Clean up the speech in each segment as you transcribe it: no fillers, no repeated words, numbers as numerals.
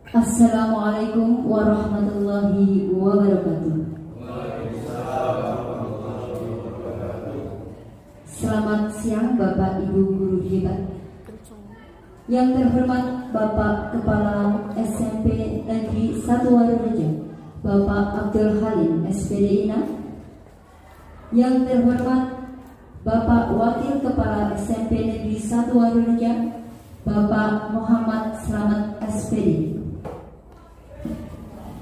Assalamualaikum warahmatullahi wabarakatuh. Selamat siang Bapak Ibu guru hebat. Yang terhormat Bapak Kepala SMP Negeri 1 Warureja, Bapak Abdul Halim SPD INA. Yang terhormat Bapak Wakil Kepala SMP Negeri 1 Warureja, Bapak Muhammad Slamet SPD.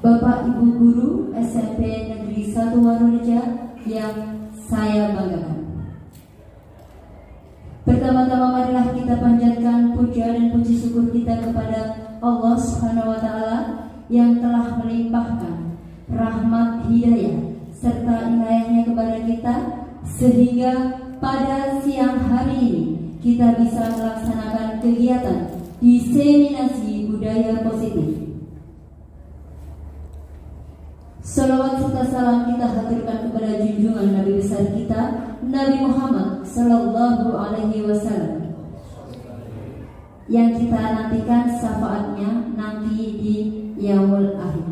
Bapak Ibu guru SMP Negeri 1 Warureja yang saya banggakan. Pertama-tama marilah kita panjatkan puja dan puji syukur kita kepada Allah Subhanahu wa taala yang telah melimpahkan rahmat hidayah serta inayahnya kepada kita sehingga pada siang hari ini kita bisa melaksanakan kegiatan diseminasi budaya positif. Salawat serta salam kita haturkan kepada junjungan Nabi besar kita, Nabi Muhammad Sallallahu Alaihi Wasallam, yang kita nantikan syafaatnya nanti di Yaumul Akhir.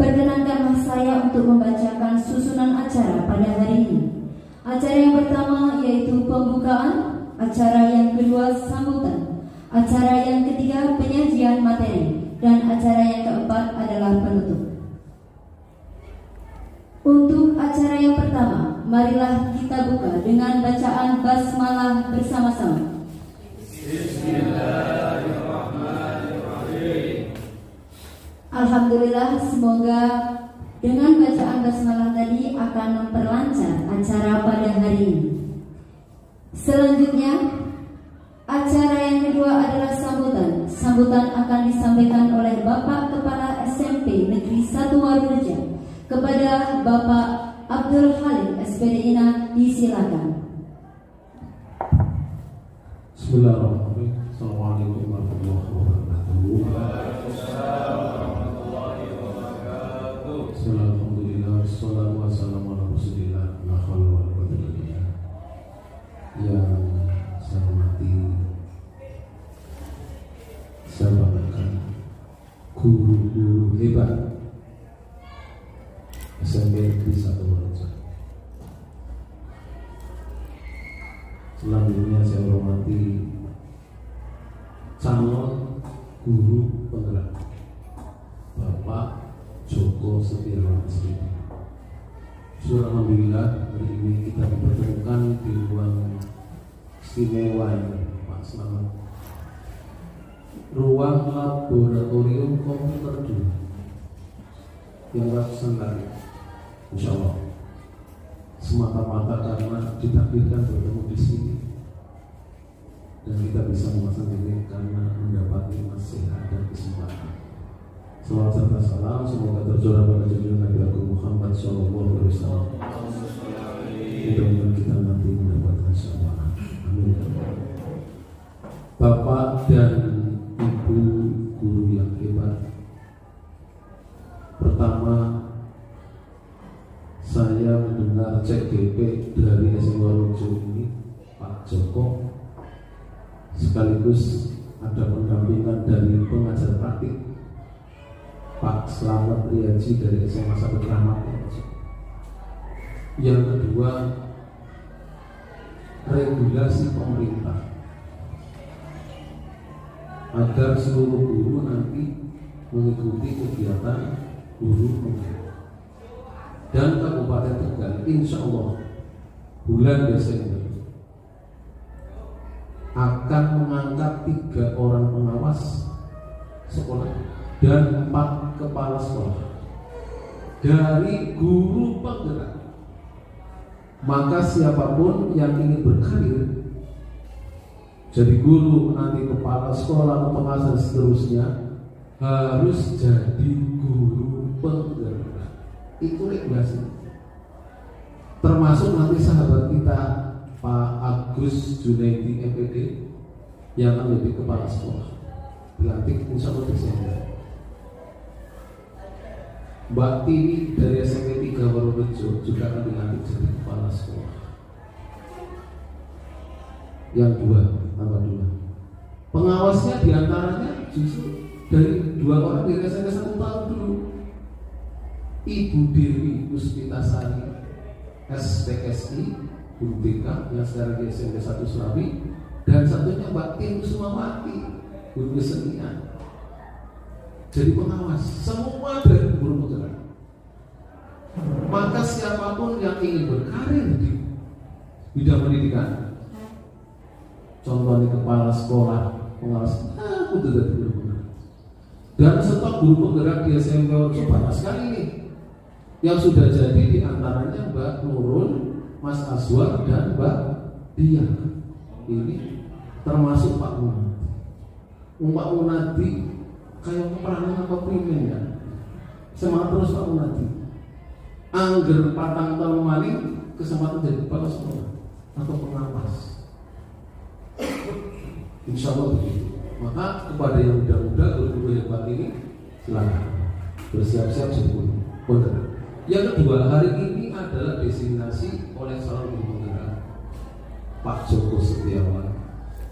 Perkenankanlah saya untuk membacakan susunan acara pada hari ini. Acara yang pertama yaitu pembukaan, acara yang kedua sambutan, acara yang ketiga penyajian materi, dan acara yang keempat adalah penutup. Untuk acara yang pertama, marilah kita buka dengan bacaan basmalah bersama-sama. Bismillahirrahmanirrahim. Alhamdulillah, semoga dengan bacaan basmalah tadi akan memperlancar acara pada hari ini. Selanjutnya, acara yang kedua adalah sambutan. Sambutan akan disampaikan oleh Bapak Kepala SMP Negeri 1 Warureja kepada Bapak Abdul Halim SPD INA. Disilakan. Bismillahirrahmanirrahim. Assalamualaikum warahmatullahi wabarakatuh. Alhamdulillah, wassalatu wassalamu ala rasulillah, la haula wala quwwata illa billah. Yang saya hormati, saya banggakan guru-guru hebat SMP Negeri 1 Warureja. Selanjutnya saya hormati calon guru penggerak Bapak Joko Setiawan SPD. Alhamdulillah, hari ini kita dipertemukan di ruang istimewa ini, Pak Slamet, ruang laboratorium komputer dulu yang ratusan kali, insya Allah, semata-mata karena ditakdirkan bertemu di sini dan kita bisa memasang diri karena mendapati nasihat dan kesempatan. Salawat serta salam semoga tercurah pada junjungan Nabi Agung Muhammad Sallallahu Alaihi Wasallam. Mudah-mudahan kita nanti mendapatkan syafaat. Amin. Bapak dan Ibu guru yang hebat, pertama saya mendengar CGP dari SMA Warureja ini, Pak Joko, sekaligus ada pendampingan dari pengajar praktik Pak Slamet Riyadi dari SMA 1 Keramat. Yang kedua, regulasi pemerintah agar seluruh guru nanti mengikuti kegiatan guru penggerak. Dan Kabupaten Tegal insya Allah bulan Desember akan mengangkat 3 orang pengawas sekolah dan 4 kepala sekolah dari guru penggerak. Maka siapapun yang ingin berkarir jadi guru, nanti kepala sekolah, pengawas dan seterusnya, harus jadi guru penggerak. Itu regulasi. Termasuk nanti sahabat kita Pak Agus Junaidi MPD yang akan menjadi kepala sekolah, dilantik insya Allah Desember. Mbak Tini dari SMP 3 Warurejo juga akan dilantik jadi kepala sekolah. Yang dua, tambah 2. Pengawasnya diantaranya justru dari 2 orang di SMP 1 tahun dulu, Ibu Dewi Puspitasari SPSI Guru BK yang sekarang di SMP 1 Surabi, dan satunya Mbak Tim Kusumawati Guru Kesenian. Jadi pengawas semua dari guru penggerak. Maka siapapun yang ingin berkarir di bidang pendidikan, contohnya kepala sekolah, pengawas, aku tidak guru penggerak. Dan stok guru penggerak di SMP banyak sekali nih. Yang sudah jadi diantaranya Mbak Nurul, Mas Azwar, dan Mbak Dia. Ini termasuk Pak Munadi. Pak Munadi kayak perangan apa primen ya. Semangat terus Pak Munadi. Angger patang tahun maling kesempatan jadi kepala sekolah atau pengawas. Insya Allah begitu. Maka kepada yang muda-muda guru-guru hebat ini silakan bersiap-siap sebelum penggerak. Yang kedua, hari ini adalah designasi oleh seorang guru penggerak, Pak Joko Setiawan,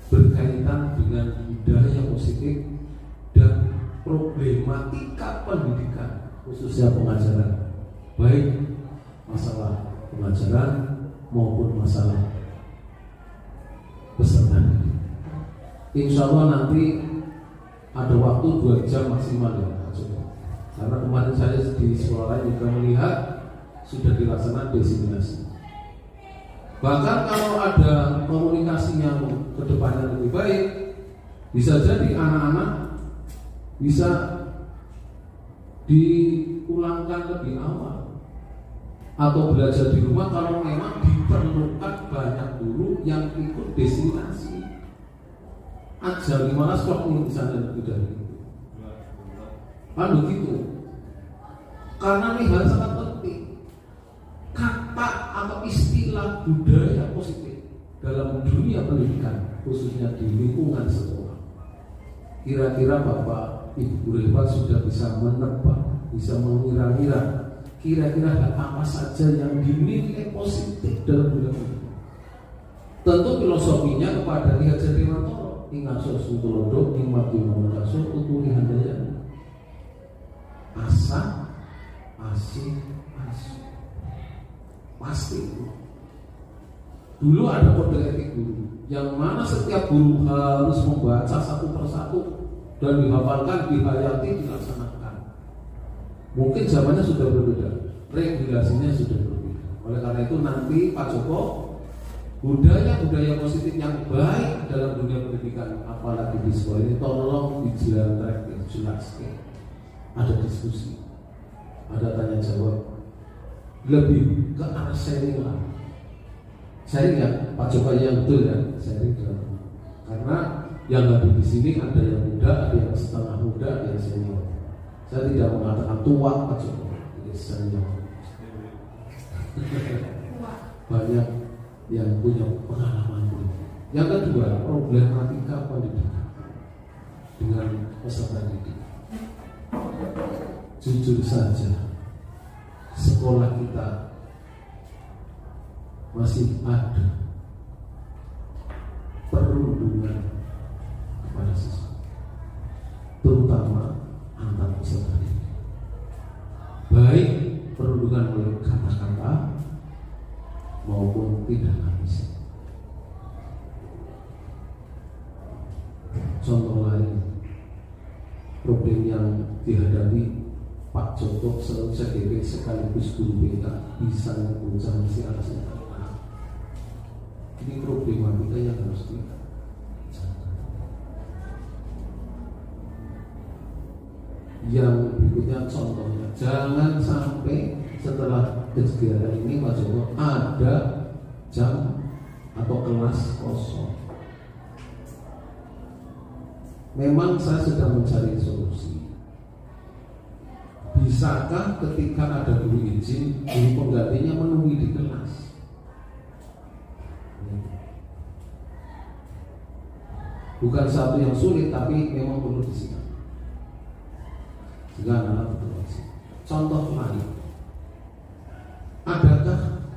berkaitan dengan budaya positif dan problematika pendidikan, khususnya pengajaran, baik masalah pengajaran maupun masalah peserta didik. Insya Allah nanti ada waktu 2 jam maksimal ya Pak Joko. Karena kemarin saya di sekolah lain juga melihat sudah dilaksanakan designasi. Bahkan kalau ada komunikasi yang kedepannya lebih baik, bisa jadi anak-anak bisa diulangkan lebih awal atau belajar di rumah kalau memang diperlukan banyak guru yang ikut designasi. Ajar gimana stok ini misalnya lebih dari itu. Kan begitu. Karena ini hal sangat penting. Kata atau istilah budaya positif dalam dunia pendidikan, khususnya di lingkungan sekolah. Kira-kira Bapak Ibu guru hebat sudah bisa menebak, bisa mengira-ngira kira-kira apa saja yang dinilai positif dalam dunia pendidikan. Tentu filosofinya kepada Ki Hajar Dewantara, Ingaso Suntulodo, Ingmati Mamukaso, Utuli Handayani. Asa, asih, asu. Pasti. Dulu ada kode etik guru, yang mana setiap guru harus membaca satu persatu dan dihafalkan, dihayati, dilaksanakan. Mungkin zamannya sudah berbeda, regulasinya sudah berbeda. Oleh karena itu nanti Pak Joko, budaya positif yang baik dalam dunia pendidikan, apalagi di sekolah ini, tolong dijelaskan, jelaskan. Ada diskusi, ada tanya jawab, lebih ke arah sharing lah. Sharing ya, Pak Joko yang betul ya, sharing karena yang hadir di sini ada yang muda, ada yang setengah muda, ada yang senior. Saya tidak mengatakan tua Pak Joko, ini senior. Banyak yang punya pengalaman. Yang kedua, problematika pendidikan dengan peserta didik. Jujur saja, sekolah kita masih ada perundungan kepada siswa, terutama antar peserta didik. Baik perundungan oleh kata-kata maupun tindakan fisik. Contoh lain, problem yang dihadapi Pak Joko sebagai sekaligus guru BK bisa mengucapkan si atasnya. Ini problematika yang harus kita. Yang berikutnya contohnya, jangan sampai setelah kegiatan ini Pak Joko ada jam atau kelas kosong. Memang saya sedang mencari solusi. Bisakah ketika ada guru izin, guru penggantinya menemui di kelas? Bukan satu yang sulit, tapi memang perlu disiapkan. Sehingga anak-anak berinteraksi. Contoh lain, adakah,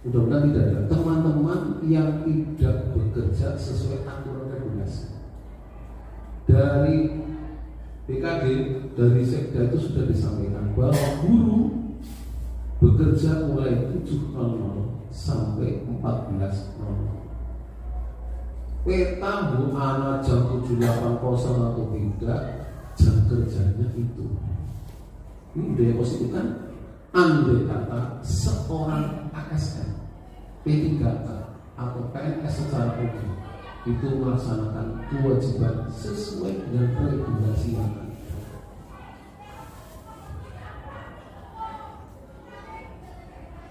mudah-mudahan tidak ada, teman-teman yang tidak bekerja sesuai aturan regulasi? dari BKD, dari Sekda itu sudah disampaikan bahwa guru bekerja mulai 7.00 sampai 14.00. Peta bu anak jam 7.80 atau tidak, jam kerjanya itu. Ini udah positif kan? Andai kata seorang ASN, P3K atau PNS secara umum itu melaksanakan kewajiban sesuai dengan regulasi yang ada.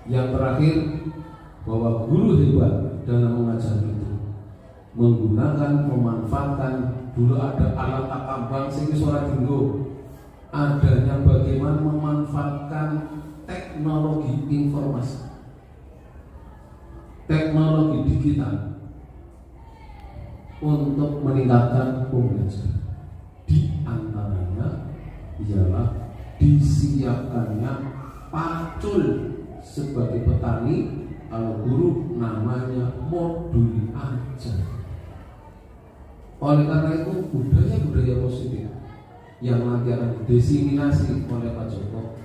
Yang terakhir, bahwa guru hebat dalam mengajar itu memanfaatkan dulu ada alat tambang sehingga suara dinggo, adanya bagaimana memanfaatkan teknologi informasi, teknologi digital untuk meningkatkan pembelajaran. Di antaranya ialah disiapkannya pacul sebagai petani, kalau guru namanya modul ajar. Oleh karena itu budaya-budaya positif yang nanti akan didiseminasi oleh Pak Joko,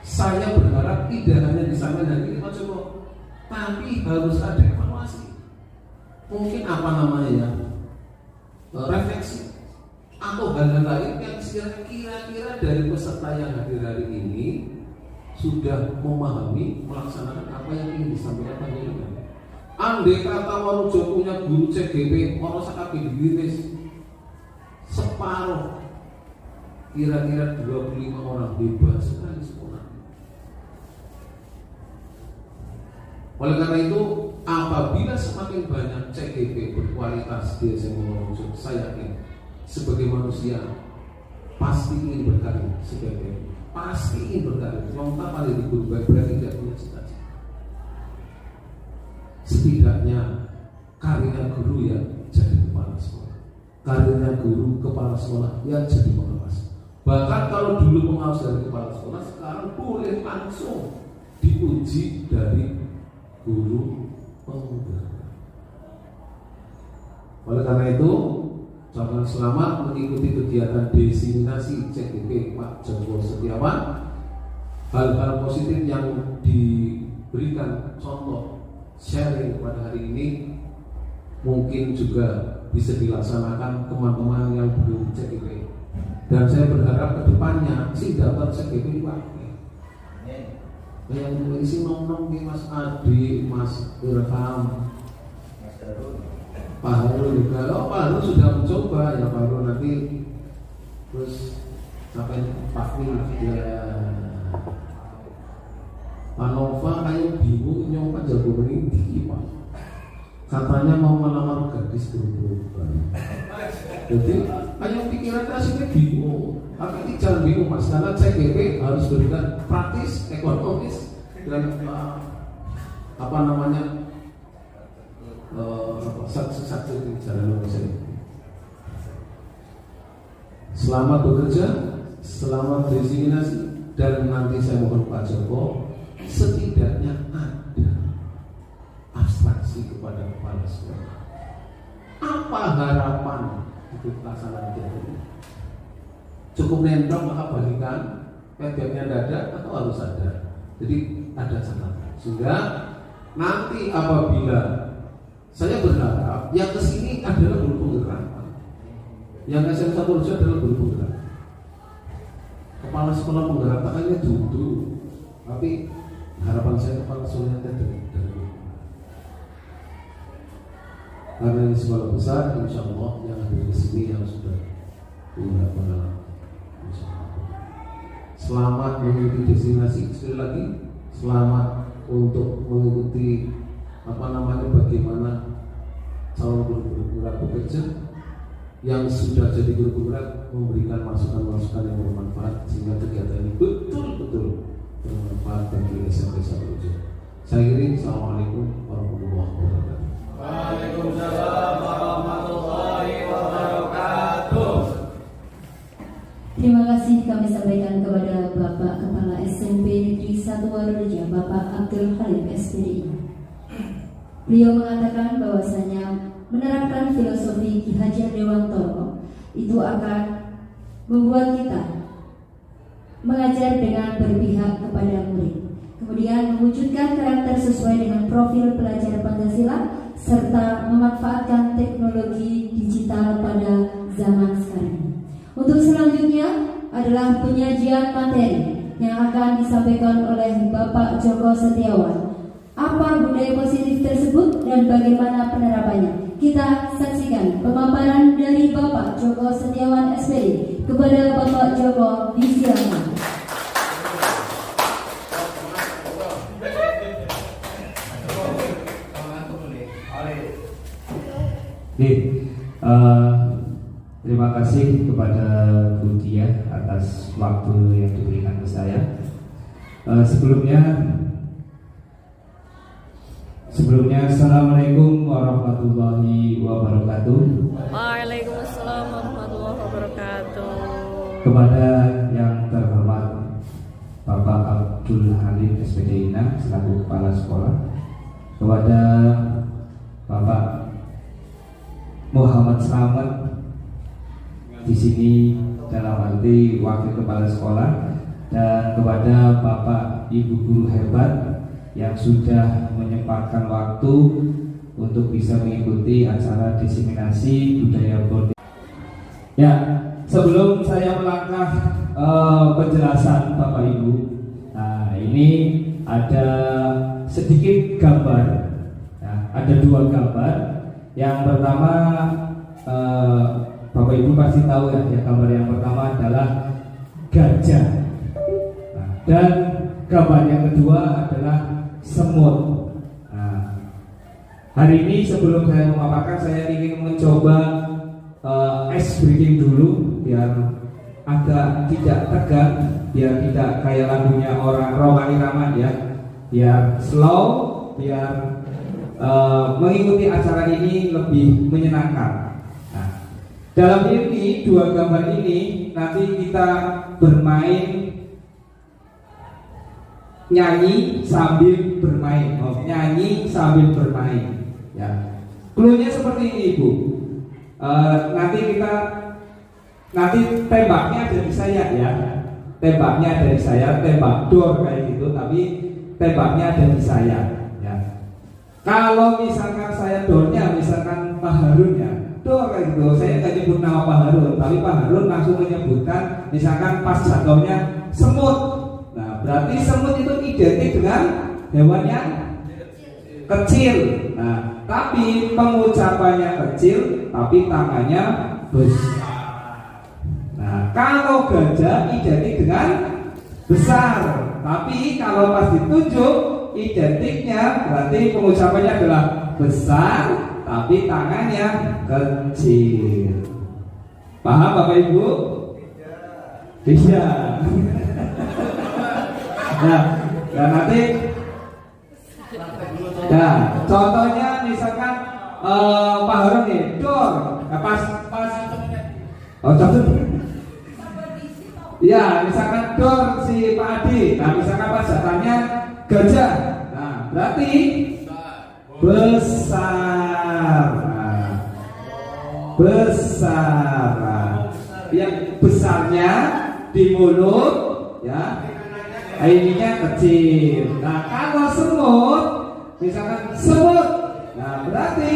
saya berharap tidak hanya disampaikan dari Pak Joko, tapi harus ada evaluasi. Mungkin apa namanya ya, refleksi atau hal-hal lain yang kira-kira dari peserta yang hadir hari ini sudah memahami, melaksanakan apa yang ingin disampaikan Pak Joko. Andai kata Warujo punya guru CGP, orang sakit diwiris separuh, kira-kira 25 orang bebas sekali sekolah. Oleh karena itu, apabila semakin banyak CGP berkualitas di SMA Warujo, saya yakin sebagai manusia pasti ingin berkarya sebagai pasti ingin berkarya. Kalau tak paling di guru baik berarti tidak punya cita-cita. Setidaknya karirnya guru ya jadi kepala sekolah, karirnya guru kepala sekolah ya jadi pengawas. Bahkan kalau dulu pengawas dari kepala sekolah, sekarang boleh langsung diuji dari guru penggerak. Oleh karena itu, ucapkan selamat mengikuti kegiatan diseminasi CGP Pak Joko Setiawan. Hal-hal positif yang diberikan contoh sharing pada hari ini mungkin juga bisa dilaksanakan teman-teman yang belum CGP. Dan saya berharap ke depannya si daftar CGP dipakai. Yang berisi nom-nom di Mas Adi, Mas Irham, Pak Harun juga. Oh, Pak Harun sudah mencoba ya, Pak Harun nanti terus sampai Pak Wil ya. Pak Nova kayak bingung nyoba jago berhenti Pak. Katanya mau melamar gadis berubah. Jadi kayak pikiran aslinya bingung. Tapi jangan bingung Mas, karena CGP harus berikan praktis, ekonomis dan apa namanya saksi-saksi di jalan Indonesia. Selamat bekerja, selamat diseminasi, dan nanti saya mohon Pak Joko setidaknya ada abstraksi kepada kepala sekolah. Apa harapan untuk pelaksanaan ini? Cukup nendong maka bagikan, PDM-nya ada atau harus ada. Jadi ada catatan. Sehingga nanti apabila saya berharap yang kesini adalah guru penggerak, yang SM1 adalah guru penggerak. Kepala sekolah penggerak hanya duduk, tapi harapan saya kepala sekolahnya dari karena ini sekolah besar, insya Allah yang ada di sini yang sudah punya pengalaman. Selamat mengikuti destinasi. Sekali lagi, selamat untuk mengikuti bagaimana calon guru penggerak bekerja, yang sudah jadi guru penggerak memberikan masukan-masukan yang bermanfaat sehingga kegiatan ini betul-betul bermanfaat bagi SMP 1. Saya kira Assalamualaikum warahmatullahi wabarakatuh. Waalaikumsalam warahmatullahi wabarakatuh. Terima kasih kami sampaikan kepada Bapak Kepala SMP Negeri 1 Warureja, Bapak Abdul Halim SPDI. Beliau mengatakan bahwasanya menerapkan filosofi Ki Hajar Dewantoro itu akan membuat kita mengajar dengan berpihak kepada murid, kemudian mewujudkan karakter sesuai dengan profil pelajar Pancasila, serta memanfaatkan teknologi digital pada zaman sekarang. Untuk selanjutnya adalah penyajian materi yang akan disampaikan oleh Bapak Joko Setiawan. Apa budaya positif tersebut dan bagaimana penerapannya? Kita saksikan pemaparan dari Bapak Joko Setiawan SPD. Kepada Bapak Joko, disilakan. Terima kasih kepada Bu Dia atas waktu yang diberikan ke saya. Sebelumnya Assalamualaikum warahmatullahi wabarakatuh. Waalaikumsalam warahmatullahi wabarakatuh. Kepada yang terhormat Bapak Abdul Halim SPD Inang selaku Kepala Sekolah, kepada Bapak Muhammad Slamet di sini dalam arti Wakil Kepala Sekolah, dan kepada Bapak Ibu guru hebat yang sudah menyempatkan waktu untuk bisa mengikuti acara diseminasi budaya politik. Ya, sebelum saya melangkah penjelasan Bapak Ibu, nah ini ada sedikit gambar. Nah, ada dua gambar. Yang pertama Bapak Ibu pasti tahu ya, gambar yang pertama adalah gajah. Nah, dan gambar yang kedua adalah semut. Nah, hari ini sebelum saya memaparkan, saya ingin mencoba ice breaking dulu biar agak tidak tegang, biar tidak kayak lagunya orang Roma Irama ya, biar slow, biar mengikuti acara ini lebih menyenangkan. Nah, dalam ini dua gambar ini nanti kita bermain nyanyi sambil bermain, nyanyi sambil bermain. Ya, cluenya seperti ini Ibu. Nanti tembaknya ada di saya ya, tembaknya ada di saya, tembak dor kayak gitu, tapi tembaknya ada di saya. Ya. Kalau misalkan saya dornya, misalkan Pak Harun ya, dor kayak gitu, saya nggak nyebut nama Pak Harun, tapi Pak Harun langsung menyebutkan, misalkan pas jatuhnya semut. Nah, berarti semut itu identik dengan hewan yang kecil. Nah, tapi pengucapannya kecil, tapi tangannya besar. Nah, kalau gajah identik dengan besar, tapi kalau pas ditunjuk identiknya berarti pengucapannya adalah besar, tapi tangannya kecil. Paham Bapak Ibu? Bisa. Nah, dan nanti, nah, contohnya misalkan Pak Harun nih, dor, nah, pas, oh contoh, ya misalkan dor si Pak Adi, nah misalkan pas datangnya gajah, nah berarti besar, nah, besar, nah, yang besarnya di mulut, ya. Ininya kecil. Nah, kalau semut, misalkan semut, nah berarti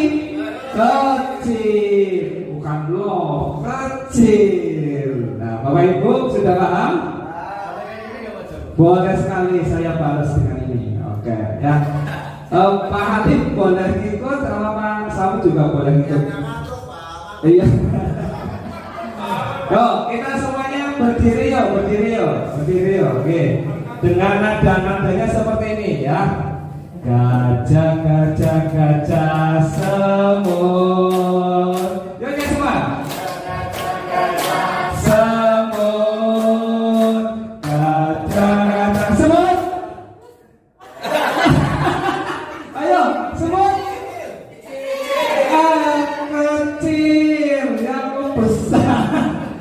kecil, bukan loh, kecil. Nah, Bapak Ibu sudah paham? Boleh sekali saya balas dengan ini. Oke, ya. Pak Halim boleh ikut, sama Pak Samu juga boleh ikut. Iya. Yo, kita semuanya berdiri yo. Oke. Dengan nada-nadanya seperti ini ya. Gajah, gajah, gajah, semut. Yuk ya semua. Semut, gajah, gajah, semut. Ayo, semut. Kecil, yang besar.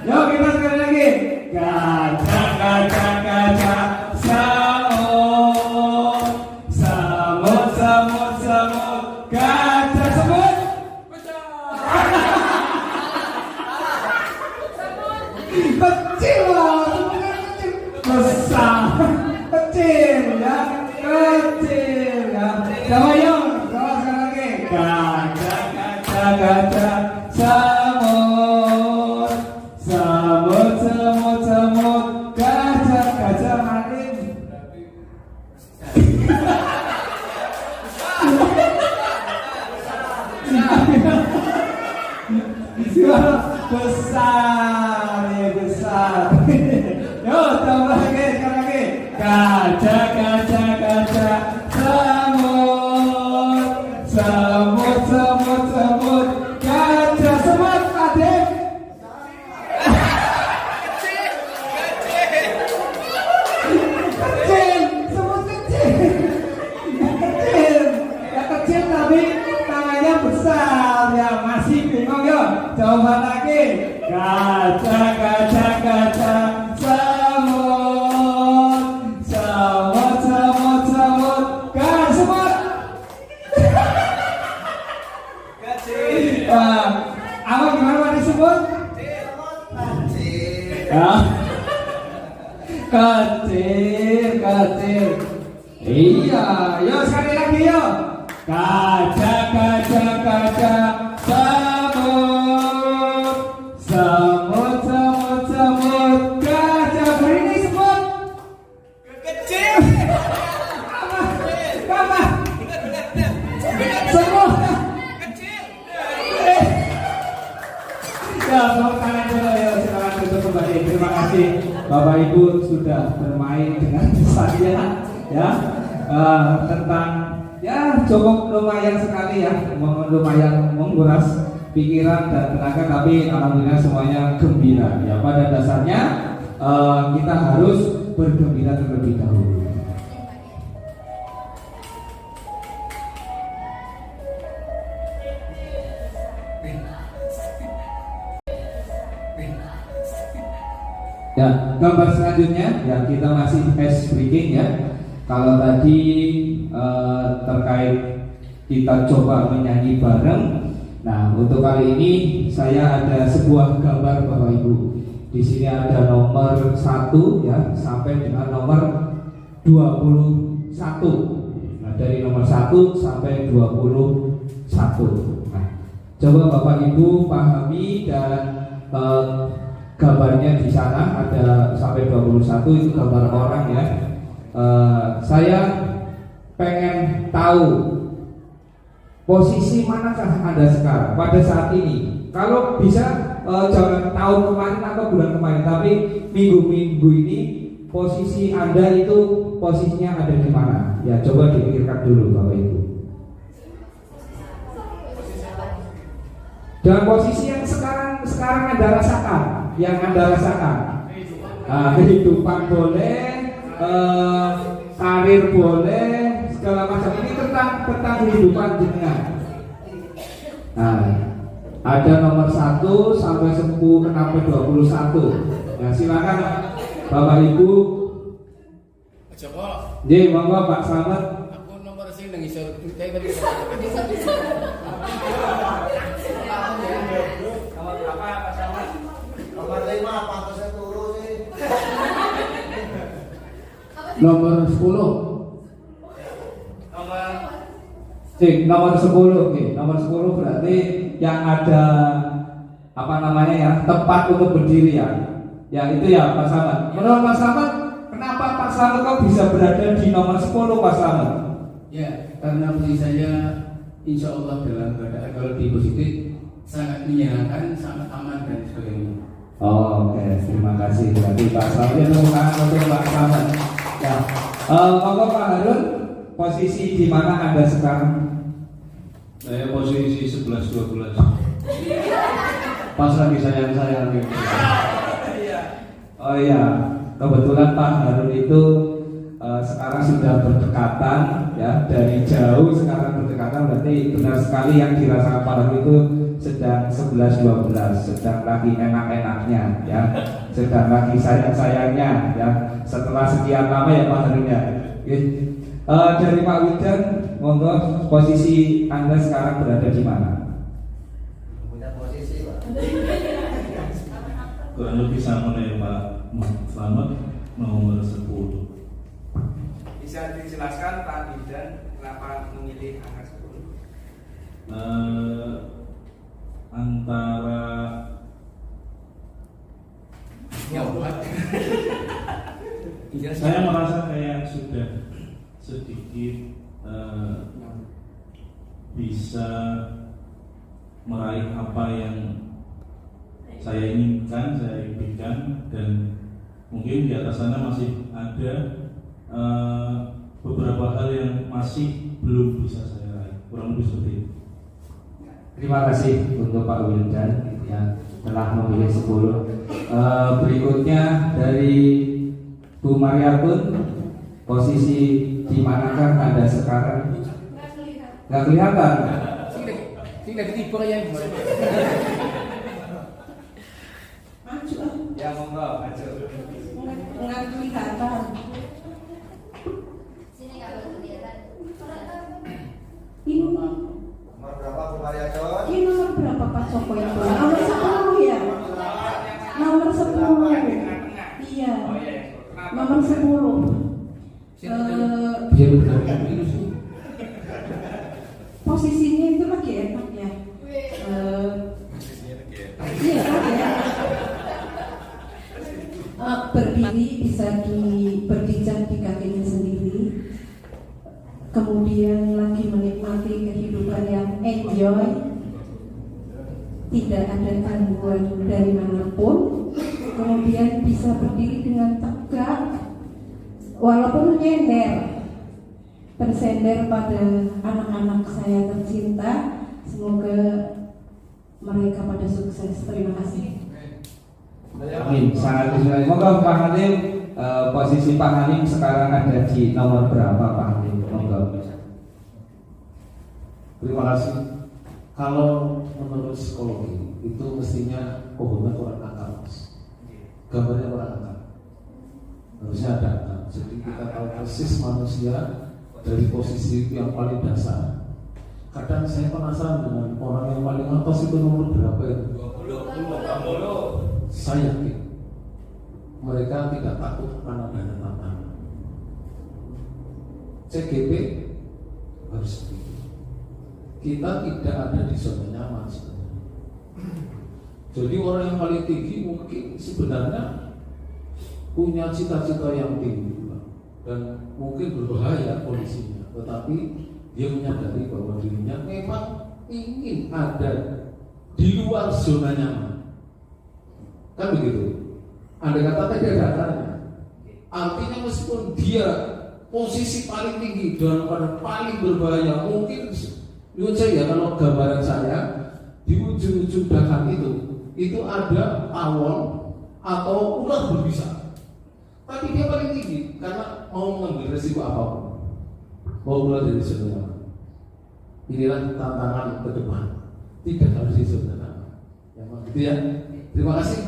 Yuk kita sekali lagi. Gajah, gajah, gajah. Kecil loh, bukan kecil. Besar, kecil ya, kecil ya. Coba yuk, coba sekali lagi. Gajah, gajah, gajah, semut, semut, semut, semut, gajah, gajah maling. Besar, ya besar. Yo, tambah lagi, sekali lagi. Gajah, gajah, gajah, semut, semut, semut, semut, gajah, semut, adik. Kecil, semut kecil, kecil, ya kecil tapi tangannya besar ya, masih bingung ya. Coba lagi. Gajah, gajah, gajah, semut, semut, semut, semut, gajah, semut. Apa gimana disebut? Kecil, kecil. Iya, yuk sekali lagi yuk. Gajah, gajah, gajah, semut, semut, semut, semut, gajah berini semut. Kecil. Apa? Semut. Kecil. Ya, tepuk tangan dulu ya, silakan duduk kembali. Terima kasih Bapak Ibu sudah bermain dengan saya ya tentang ya cukup lumayan sekali ya, lumayan menguras pikiran dan tenaga, tapi alhamdulillah semuanya gembira ya. Pada dasarnya kita harus bergembira terlebih dahulu. Ya, gambar selanjutnya ya, kita masih ice breaking ya. Kalau tadi terkait kita coba menyanyi bareng. Nah, untuk kali ini saya ada sebuah gambar Bapak Ibu. Di sini ada nomor 1 ya sampai dengan nomor 21. Nah, dari nomor 1 sampai 21. Nah, coba Bapak Ibu pahami dan gambarnya di sana ada sampai 21 itu gambar orang ya. Saya pengen tahu posisi manakah Anda sekarang pada saat ini. Kalau bisa jangan tahun kemarin atau bulan kemarin, tapi minggu-minggu ini posisi Anda itu posisinya ada di mana? Ya coba dipikirkan dulu Bapak Ibu. Dan posisi yang sekarang Anda rasakan, yang Anda rasakan, kehidupan boleh, karir boleh, segala macam ini tentang kehidupan jenengan. Nah, ada nomor 1 sampai 10 sampai 21. Nah, silakan Bapak Ibu. Coba. Nggih, monggo Pak Slamet. Aku nomor sing nang isor kayak tadi. Nomor berapa Pak Slamet? Nomor 5 pantasnya turu sih. Nomor 10. Nomor 10, oke. Nomor 10 berarti yang ada apa namanya ya, tempat untuk berdiri ya. Ya itu ya Pak Slamet. Menurut Pak Slamet, kenapa Pak Slamet kok bisa berada di nomor 10 Pak Slamet? Ya, karena posisi saya insya Allah dalam keadaan kalau di positif sangat menyenangkan, sangat aman dan sebagainya. Oh, oke, terima kasih. Berarti Pak Slamet itu bukan untuk Pak Slamet. Ya, monggo Pak Harun, posisi di mana Anda sekarang? Saya posisi 11-12. Pas lagi sayang-sayang gitu. Oh iya, kebetulan Pak Harun itu sekarang sudah berdekatan ya, dari jauh sekarang berdekatan, berarti benar sekali yang dirasakan Pak Harun itu sedang 11-12, sedang lagi enak-enaknya ya, sedang lagi sayang-sayangnya ya, setelah sekian lama ya Pak Harun ya. Dari Pak Widan, monggo posisi Anda sekarang berada di mana? Punya posisi Pak. kurang lebih sama ya Pak Selamat nomor 10. Bisa dijelaskan Pak Bidan kenapa memilih angka 10? Antara saya merasa kayak sudah sedikit bisa meraih apa yang saya inginkan, saya impikan, dan mungkin di atas sana masih ada beberapa hal yang masih belum bisa saya raih, kurang lebih seperti itu. Terima kasih untuk Pak Wildan yang telah memilih 10. Berikutnya dari Bu Mariatun, posisi di manakah Anda sekarang? Nggak kelihatan. Tinggal tipe yang Maju. Ya monggo, maju. Nggak kelihatan. Sini nggak boleh kelihatan. Ini Nomor berapa Bu Mariatun? ini nomor berapa Pak Joko yang boleh? Nomor 10 ya. Nomor 10. Iya. Nomor 10. biar benar ini sih. Posisinya itu lagi enak ya. Iya kan ya. Berdiri bisa berpijak di kakinya sendiri. Kemudian lagi menikmati kehidupan yang enjoy, tidak ada gangguan dari manapun. Kemudian bisa berdiri dengan tegak, walaupun nyender, bersender pada anak-anak saya tercinta. Semoga mereka pada sukses. Terima kasih. Amin. Sangat disukai. Moga Pak Halim, posisi Pak Halim sekarang ada di nomor berapa Pak Halim? Moga. Terima kasih. Kalau menurut psikologi itu mestinya pohonnya kurang akar, Mas. Gambarnya kurang akar. Harusnya ada akar. Jadi kita tahu persis manusia dari posisi yang paling dasar. Kadang saya penasaran dengan orang yang paling atas itu nomor berapa itu? 20. Saya yakin mereka tidak takut karena ada tantangan. CGP harus begitu. Kita tidak ada di zona nyaman sebenarnya. Jadi orang yang paling tinggi mungkin sebenarnya punya cita-cita yang tinggi dan mungkin berbahaya kondisinya, tetapi dia menyadari bahwa dirinya memang ingin ada di luar zona nyaman. Kan begitu. Andai kata tadi ada akarnya, artinya meskipun dia posisi paling tinggi dan paling berbahaya, mungkin menurut saya kalau gambaran saya di ujung-ujung dahan itu ada tawon atau ular berbisa. Tapi dia paling tinggi karena mau mengambil resiko apapun, mau keluar dari zona nyaman. Inilah tantangan ke depan. Tidak harus di zona nyaman. Yang begitu ya. Terima kasih.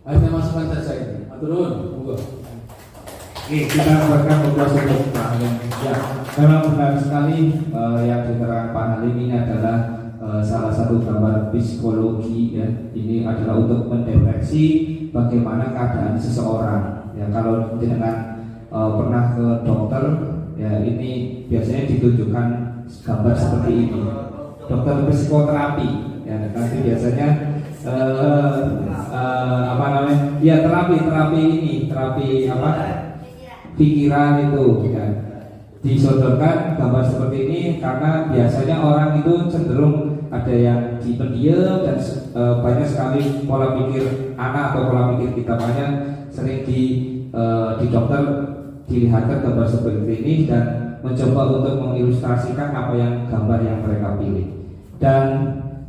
Hanya masukan saja ini. Aturun, monggo. Oke, kita berikan untuk Pak Halim. Ya, memang benar sekali yang diterangkan Pak Halim ini adalah salah satu gambar psikologi ya. Ini adalah untuk mendeteksi bagaimana keadaan seseorang. Ya, kalau dengan pernah ke dokter, ya ini biasanya ditunjukkan gambar seperti ini. Dokter psikoterapi, ya nanti biasanya apa namanya? Ya terapi ini, terapi apa? Pikiran itu ya. Disodorkan gambar seperti ini karena biasanya orang itu cenderung ada yang dipendiam dan banyak sekali pola pikir anak atau pola pikir kita, makanya sering di dokter dilihatkan gambar seperti ini dan mencoba untuk mengilustrasikan apa yang gambar yang mereka pilih. Dan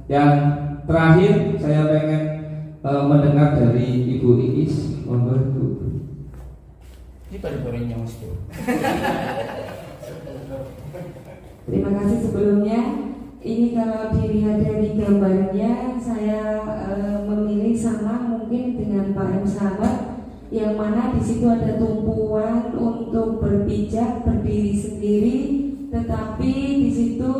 yang terakhir saya pengen mendengar dari Ibu Iis. Ini pada-padanya Mas Bro. Terima kasih sebelumnya. Ini kalau dilihat dari gambarnya, saya memilih sama mungkin dengan Pak M Sahabat, yang mana di situ ada tumpuan untuk berpijak, berdiri sendiri, tetapi di situ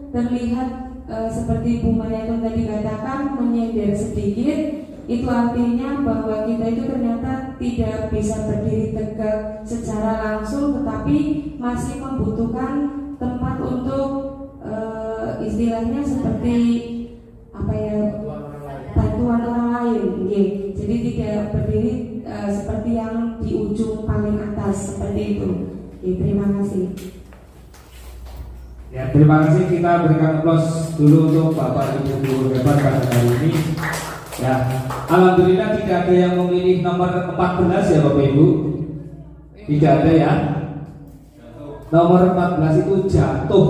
terlihat seperti Bu Mariatun tadi katakan menyender sedikit, itu artinya bahwa kita itu ternyata tidak bisa berdiri tegak secara langsung, tetapi masih membutuhkan tempat untuk istilahnya seperti apa ya, bantuan orang lain. Jadi tidak berdiri seperti yang di ujung paling atas seperti itu. Terima kasih. Ya, terima kasih. Kita berikan aplaus dulu untuk Bapak Ibu guru hebat pada hari ini. Ya, alhamdulillah tidak ada yang memilih nomor 14 ya Bapak Ibu. Tidak ada ya. Nomor 14 itu jatuh.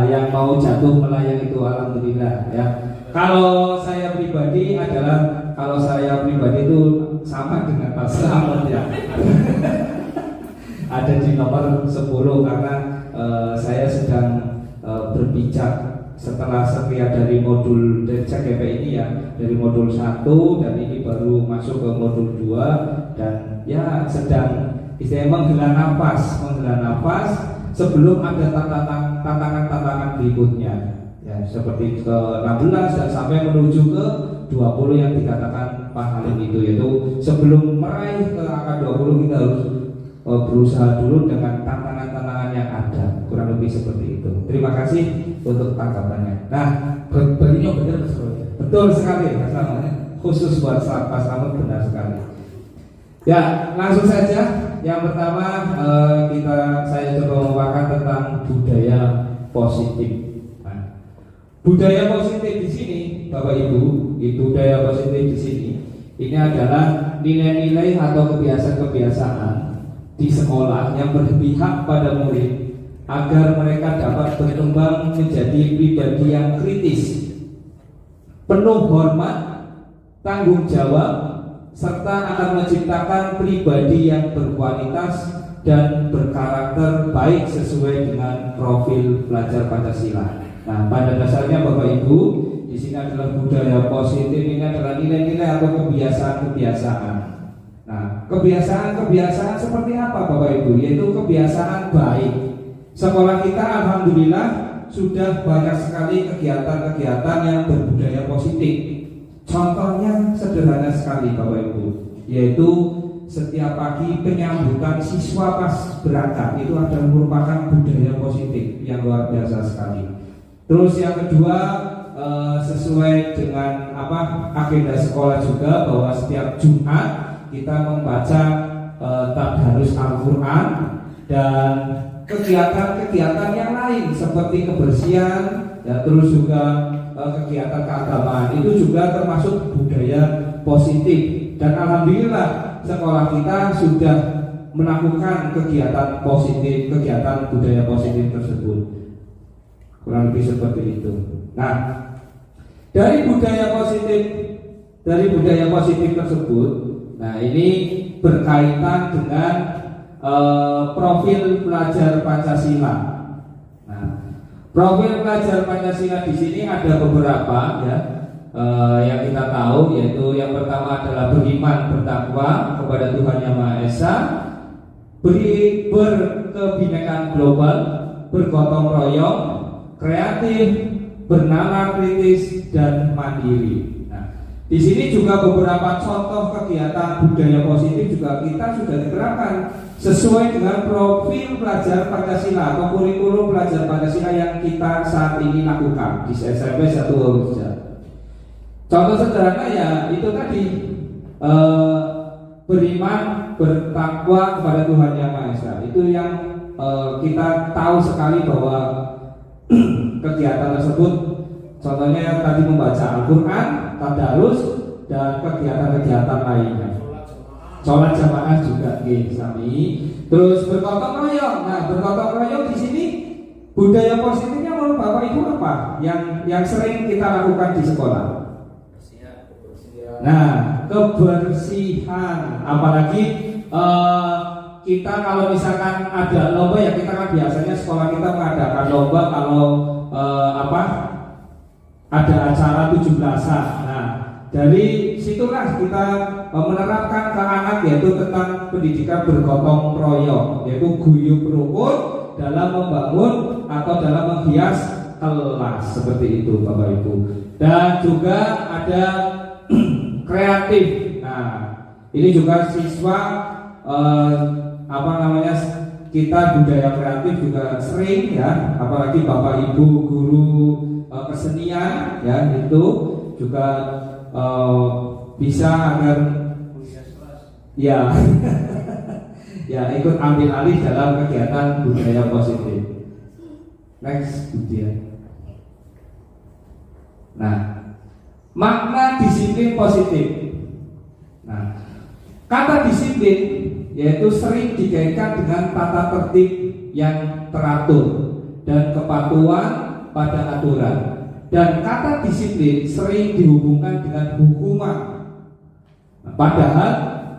Yang mau jatuh melayang itu alhamdulillah ya. Kalau saya pribadi itu sama dengan Pak Slamet ya. Ada di nomor 10 karena saya sedang berpijak setelah setia dari modul dari CGP ini ya, dari modul 1 dan ini baru masuk ke modul 2 dan ya sedang istilahnya menghela nafas sebelum ada tantangan berikutnya ya, seperti ke 16 dan sampai menuju ke 20 yang dikatakan Pak Halim itu, yaitu sebelum meraih ke angka 20 kita harus berusaha dulu dengan tantangan-tantangan yang ada, kurang lebih seperti itu. Terima kasih untuk tanggapannya. Nah, Beliau benar betul sekali Mas Slamet, khusus buat Pak Slamet benar sekali. Ya, langsung saja. Yang pertama saya coba memaparkan tentang budaya positif. Nah, budaya positif di sini, Bapak Ibu, budaya positif di sini ini adalah nilai-nilai atau kebiasaan-kebiasaan di sekolah yang berpihak pada murid agar mereka dapat berkembang menjadi pribadi yang kritis, penuh hormat, tanggung jawab, serta akan menciptakan pribadi yang berkualitas dan berkarakter baik sesuai dengan profil pelajar Pancasila. Nah, pada dasarnya Bapak Ibu, di sini adalah budaya positif, ini adalah nilai-nilai atau kebiasaan-kebiasaan. Nah, kebiasaan-kebiasaan seperti apa Bapak Ibu? Yaitu kebiasaan baik. Sekolah kita alhamdulillah sudah banyak sekali kegiatan-kegiatan yang berbudaya positif. Contohnya sederhana sekali Bapak Ibu, yaitu setiap pagi penyambutan siswa pas berangkat itu adalah merupakan budaya positif yang luar biasa sekali. Terus yang kedua, sesuai dengan agenda sekolah juga bahwa setiap Jumat kita membaca tadarus Al-Quran dan kegiatan-kegiatan yang lain seperti kebersihan ya, terus juga kegiatan keagamaan itu juga termasuk budaya positif. Dan alhamdulillah sekolah kita sudah melakukan kegiatan positif, kegiatan budaya positif tersebut, kurang lebih seperti itu. Nah, dari budaya positif tersebut, nah ini berkaitan dengan profil pelajar Pancasila. Nah, profil pelajar Pancasila di sini ada beberapa ya, yang kita tahu, yaitu yang pertama adalah beriman bertakwa kepada Tuhan Yang Maha Esa, berkebinekaan global, bergotong royong, kreatif, bernalar kritis, dan mandiri. Di sini juga beberapa contoh kegiatan budaya positif juga kita sudah diterapkan sesuai dengan profil pelajar Pancasila atau kurikulum pelajar Pancasila yang kita saat ini lakukan di SMP 1 Hurufja. Contoh sederhana ya itu tadi, beriman bertakwa kepada Tuhan Yang Maha Esa. Itu yang kita tahu sekali bahwa kegiatan tersebut, contohnya tadi membaca Al-Quran, tadarus, dan kegiatan-kegiatan lainnya. Sholat jamaah juga sami. Terus bergotong royong. Nah, bergotong royong di sini budaya positifnya menurut Bapak Ibu apa? Yang sering kita lakukan di sekolah. Nah, kebersihan. Apalagi kita kalau misalkan ada lomba ya, kita kan biasanya sekolah kita mengadakan lomba kalau ada acara 17-an. Nah, dari situlah kita menerapkan ke anak yaitu tentang pendidikan bergotong royong, yaitu guyub rukun dalam membangun atau dalam menghias kelas, seperti itu Bapak Ibu. Dan juga ada kreatif. Nah, ini juga siswa kita budaya kreatif juga sering ya, apalagi Bapak Ibu guru kesenian ya, itu juga bisa agar ya ya ikut ambil alih dalam kegiatan budaya positif. Next, Budian. Nah, makna disiplin positif. Nah, kata disiplin yaitu sering dikaitkan dengan tata tertib yang teratur dan kepatuhan pada aturan. Dan kata disiplin sering dihubungkan dengan hukuman. Nah, padahal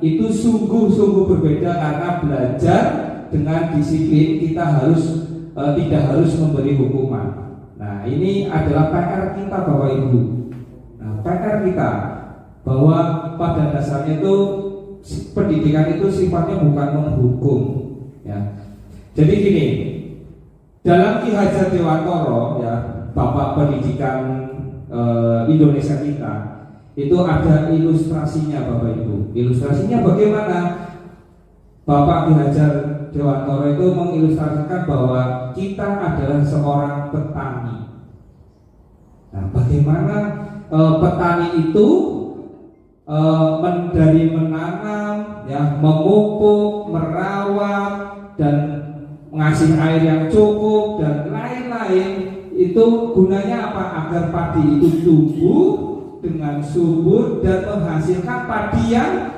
itu sungguh-sungguh berbeda, karena belajar dengan disiplin kita harus tidak harus memberi hukuman. Nah, ini adalah PR kita Bapak Ibu. Nah, PR kita bahwa pada dasarnya itu pendidikan itu sifatnya bukan menghukum ya. Jadi gini, dalam Ki Hajar Dewantara ya, Bapak Pendidikan Indonesia kita, itu ada ilustrasinya Bapak Ibu. Ilustrasinya bagaimana? Bapak Ki Hajar Dewantara itu mengilustrasikan bahwa kita adalah seorang petani. Nah, bagaimana petani itu dari menanam, ya, memupuk, merawat, dan ngasih air yang cukup dan lain-lain, itu gunanya apa? Agar padi itu tumbuh dengan subur dan menghasilkan padi yang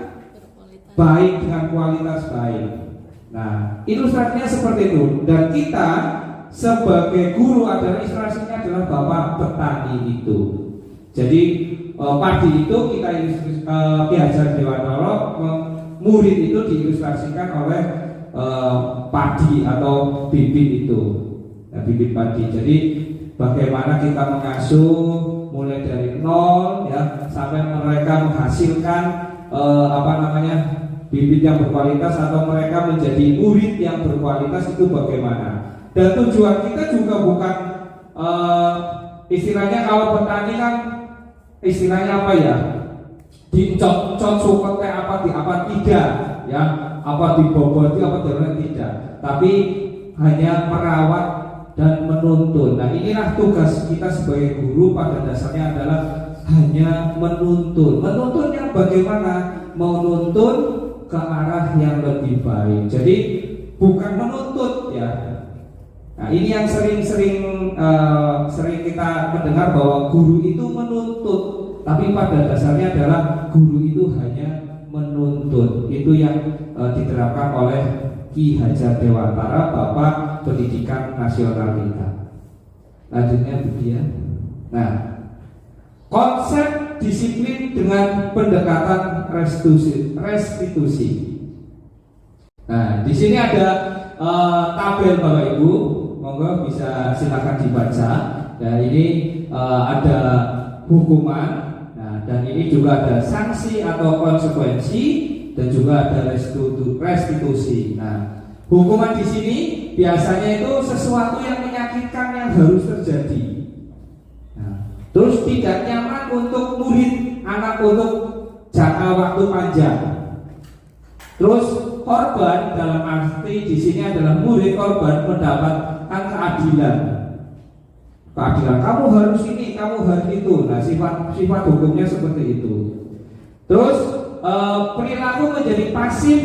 baik dengan kualitas baik. Nah, ilustrasinya seperti itu. Dan kita sebagai guru adalah ilustrasinya adalah Bapak petani itu. Jadi padi itu kita Ki Hajar Dewantara, murid itu diilustrasikan oleh padi atau bibit itu, nah, bibit padi. Jadi bagaimana kita mengasuh mulai dari nol ya sampai mereka menghasilkan bibit yang berkualitas atau mereka menjadi murid yang berkualitas, itu bagaimana. Dan tujuan kita juga bukan istilahnya kalau petani kan istilahnya apa ya, dicot-cot sukete apa tidak ya, apa diboboti apa tidak, tapi hanya merawat dan menuntun. Nah, inilah tugas kita sebagai guru pada dasarnya adalah hanya menuntun. Menuntunnya bagaimana? Menuntun ke arah yang lebih baik. Jadi bukan menuntut ya. Nah, ini yang sering kita mendengar bahwa guru itu menuntut, tapi pada dasarnya adalah guru itu hanya menuntun. Itu yang diterapkan oleh Ki Hajar Dewantara, Bapak Pendidikan Nasional kita. Lanjutnya Budian. Nah, konsep disiplin dengan pendekatan restitusi. Nah, di sini ada tabel Bapak Ibu, monggo bisa silakan dibaca. Nah, ini ada hukuman, nah, dan ini juga ada sanksi atau konsekuensi, dan juga ada restitusi. Nah, hukuman di sini biasanya itu sesuatu yang menyakitkan yang harus terjadi. Nah, terus tidak nyaman untuk murid, anak untuk jangka waktu panjang. Terus korban dalam arti di sini adalah murid, korban mendapatkan keadilan. Keadilan, kamu harus ini, kamu harus itu. Nah, sifat hukumnya seperti itu. Terus perilaku menjadi pasif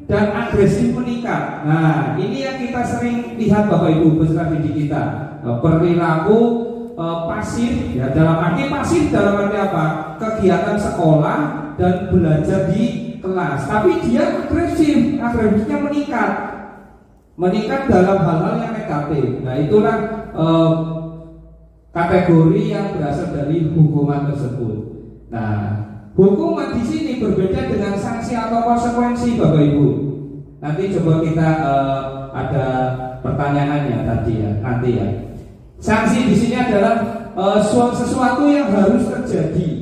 dan agresif meningkat. Nah, ini yang kita sering lihat Bapak Ibu peserta didik kita. Perilaku pasif, ya, dalam arti pasif dalam arti apa? Kegiatan sekolah dan belajar di kelas, tapi dia agresifnya meningkat dalam hal-hal yang negatif. Nah, itulah kategori yang berasal dari hukuman tersebut. Nah, hukuman di sini berbeda dengan sanksi atau konsekuensi Bapak Ibu. Nanti coba kita ada pertanyaannya tadi ya, nanti ya. Sanksi di sini adalah sesuatu yang harus terjadi.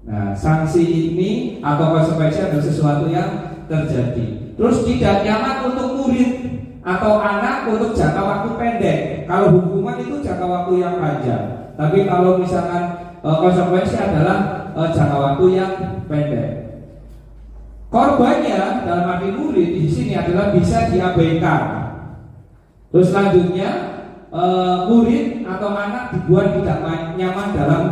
Nah, sanksi ini atau konsekuensi adalah sesuatu yang terjadi. Terus tidak nyaman untuk murid atau anak untuk jangka waktu pendek. Kalau hukuman itu jangka waktu yang panjang. Tapi kalau misalkan konsekuensi adalah jangka waktu yang pendek. Korbannya dalam arti murid di sini adalah bisa diabaikan. Terus selanjutnya murid atau anak dibuat tidak nyaman dalam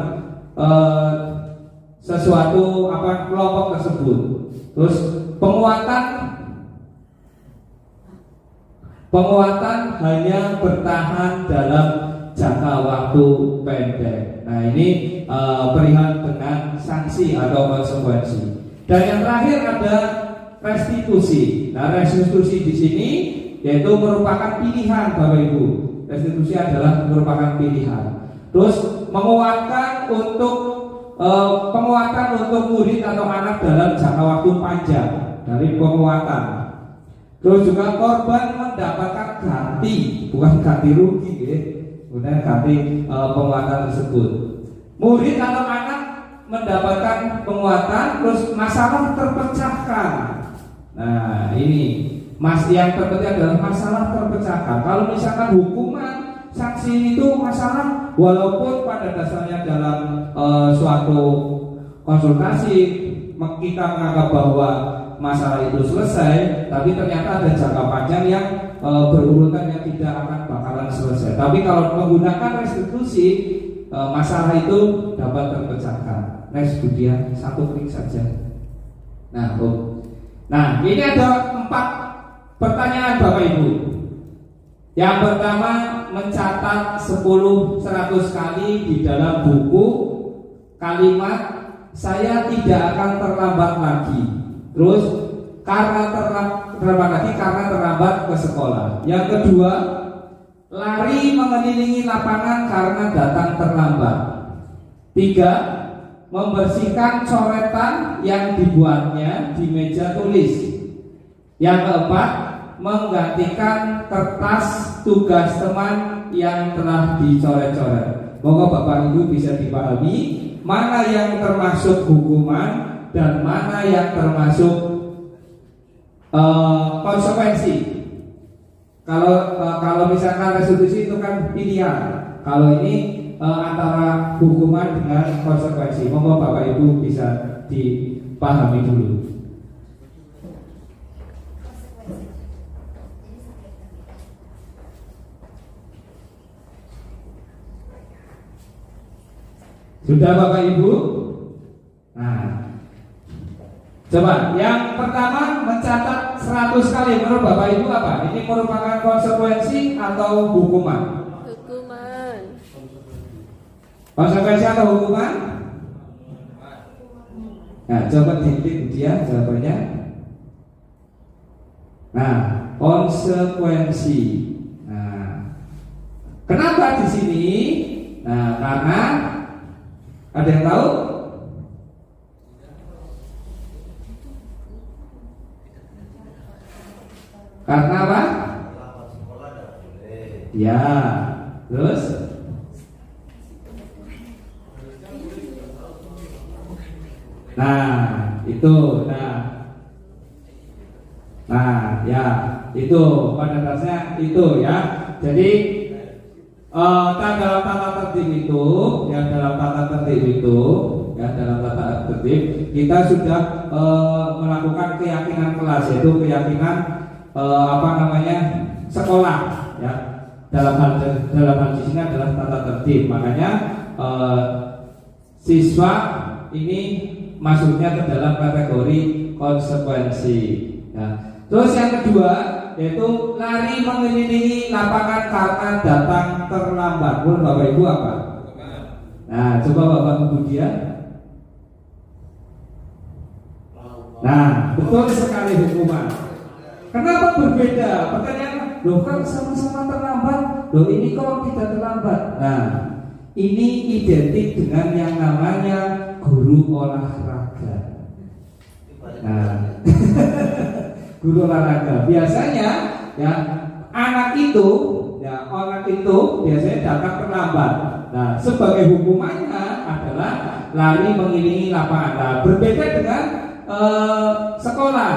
sesuatu kelompok tersebut. Terus penguatan hanya bertahan dalam jangka waktu pendek. Nah ini perihal dengan sanksi atau konsekuensi. Dan yang terakhir ada restitusi. Nah restitusi di sini yaitu merupakan pilihan Bapak Ibu. Restitusi adalah merupakan pilihan. Terus penguatan untuk murid atau anak dalam jangka waktu panjang dari penguatan. Terus juga korban mendapatkan ganti, bukan ganti rugi, kemudian ganti penguatan tersebut. Murid atau anak mendapatkan penguatan, terus masalah terpecahkan. Nah ini yang terpenting adalah masalah terpecahkan. Kalau misalkan hukuman sanksi itu masalah, walaupun pada dasarnya dalam suatu konsultasi kita menganggap bahwa masalah itu selesai, tapi ternyata ada jangka panjang yang berurutan yang tidak akan bakalan selesai. Tapi kalau menggunakan restitusi, masalah itu dapat terpecahkan. Next Budia, satu klik saja. Nah, ini ada 4 pertanyaan Bapak Ibu. Yang pertama, mencatat 100 kali di dalam buku kalimat saya tidak akan terlambat lagi. Terus karena terlambat ke sekolah. Yang kedua, lari mengelilingi lapangan karena datang terlambat. 3, membersihkan coretan yang dibuatnya di meja tulis. Yang keempat, menggantikan kertas tugas teman yang telah dicoret-coret. Moga Bapak Ibu bisa dipahami mana yang termasuk hukuman dan mana yang termasuk konsekuensi. Kalau misalkan restitusi itu kan pilihan. Kalau ini antara hukuman dengan konsekuensi. Moga Bapak Ibu bisa dipahami dulu. Sudah Bapak Ibu? Nah, coba yang pertama mencatat 100 kali. Menurut Bapak Ibu apa? Ini merupakan konsekuensi atau hukuman? Hukuman. Konsekuensi atau hukuman? Nah, coba diklik dia jawabannya. Nah, konsekuensi. Nah, kenapa di sini? Nah, karena ada yang tahu? Karena apa? Ya, terus? Nah, itu, nah, ya, itu pada dasarnya itu ya. Jadi dalam tata tertib itu, dalam tata tertib kita sudah melakukan keyakinan kelas, yaitu keyakinan sekolah ya. Dalam hal di sini adalah tata tertib. Makanya siswa ini masuknya ke dalam kategori konsekuensi ya. Terus yang kedua yaitu lari mengelilingi lapangan karena datang terlambat. Menurut Bapak Ibu apa? Nah, coba Bapak Ibu dia. Nah, betul sekali hukuman. Kenapa berbeda? Pertanyaan, loh kan sama-sama terlambat. Loh ini kok tidak terlambat? Nah, ini identik dengan yang namanya guru olahraga. Nah, guru olahraga biasanya ya anak itu biasanya datang terlambat. Nah, sebagai hukumannya adalah lari mengelilingi lapangan. Nah, berbeda dengan sekolah,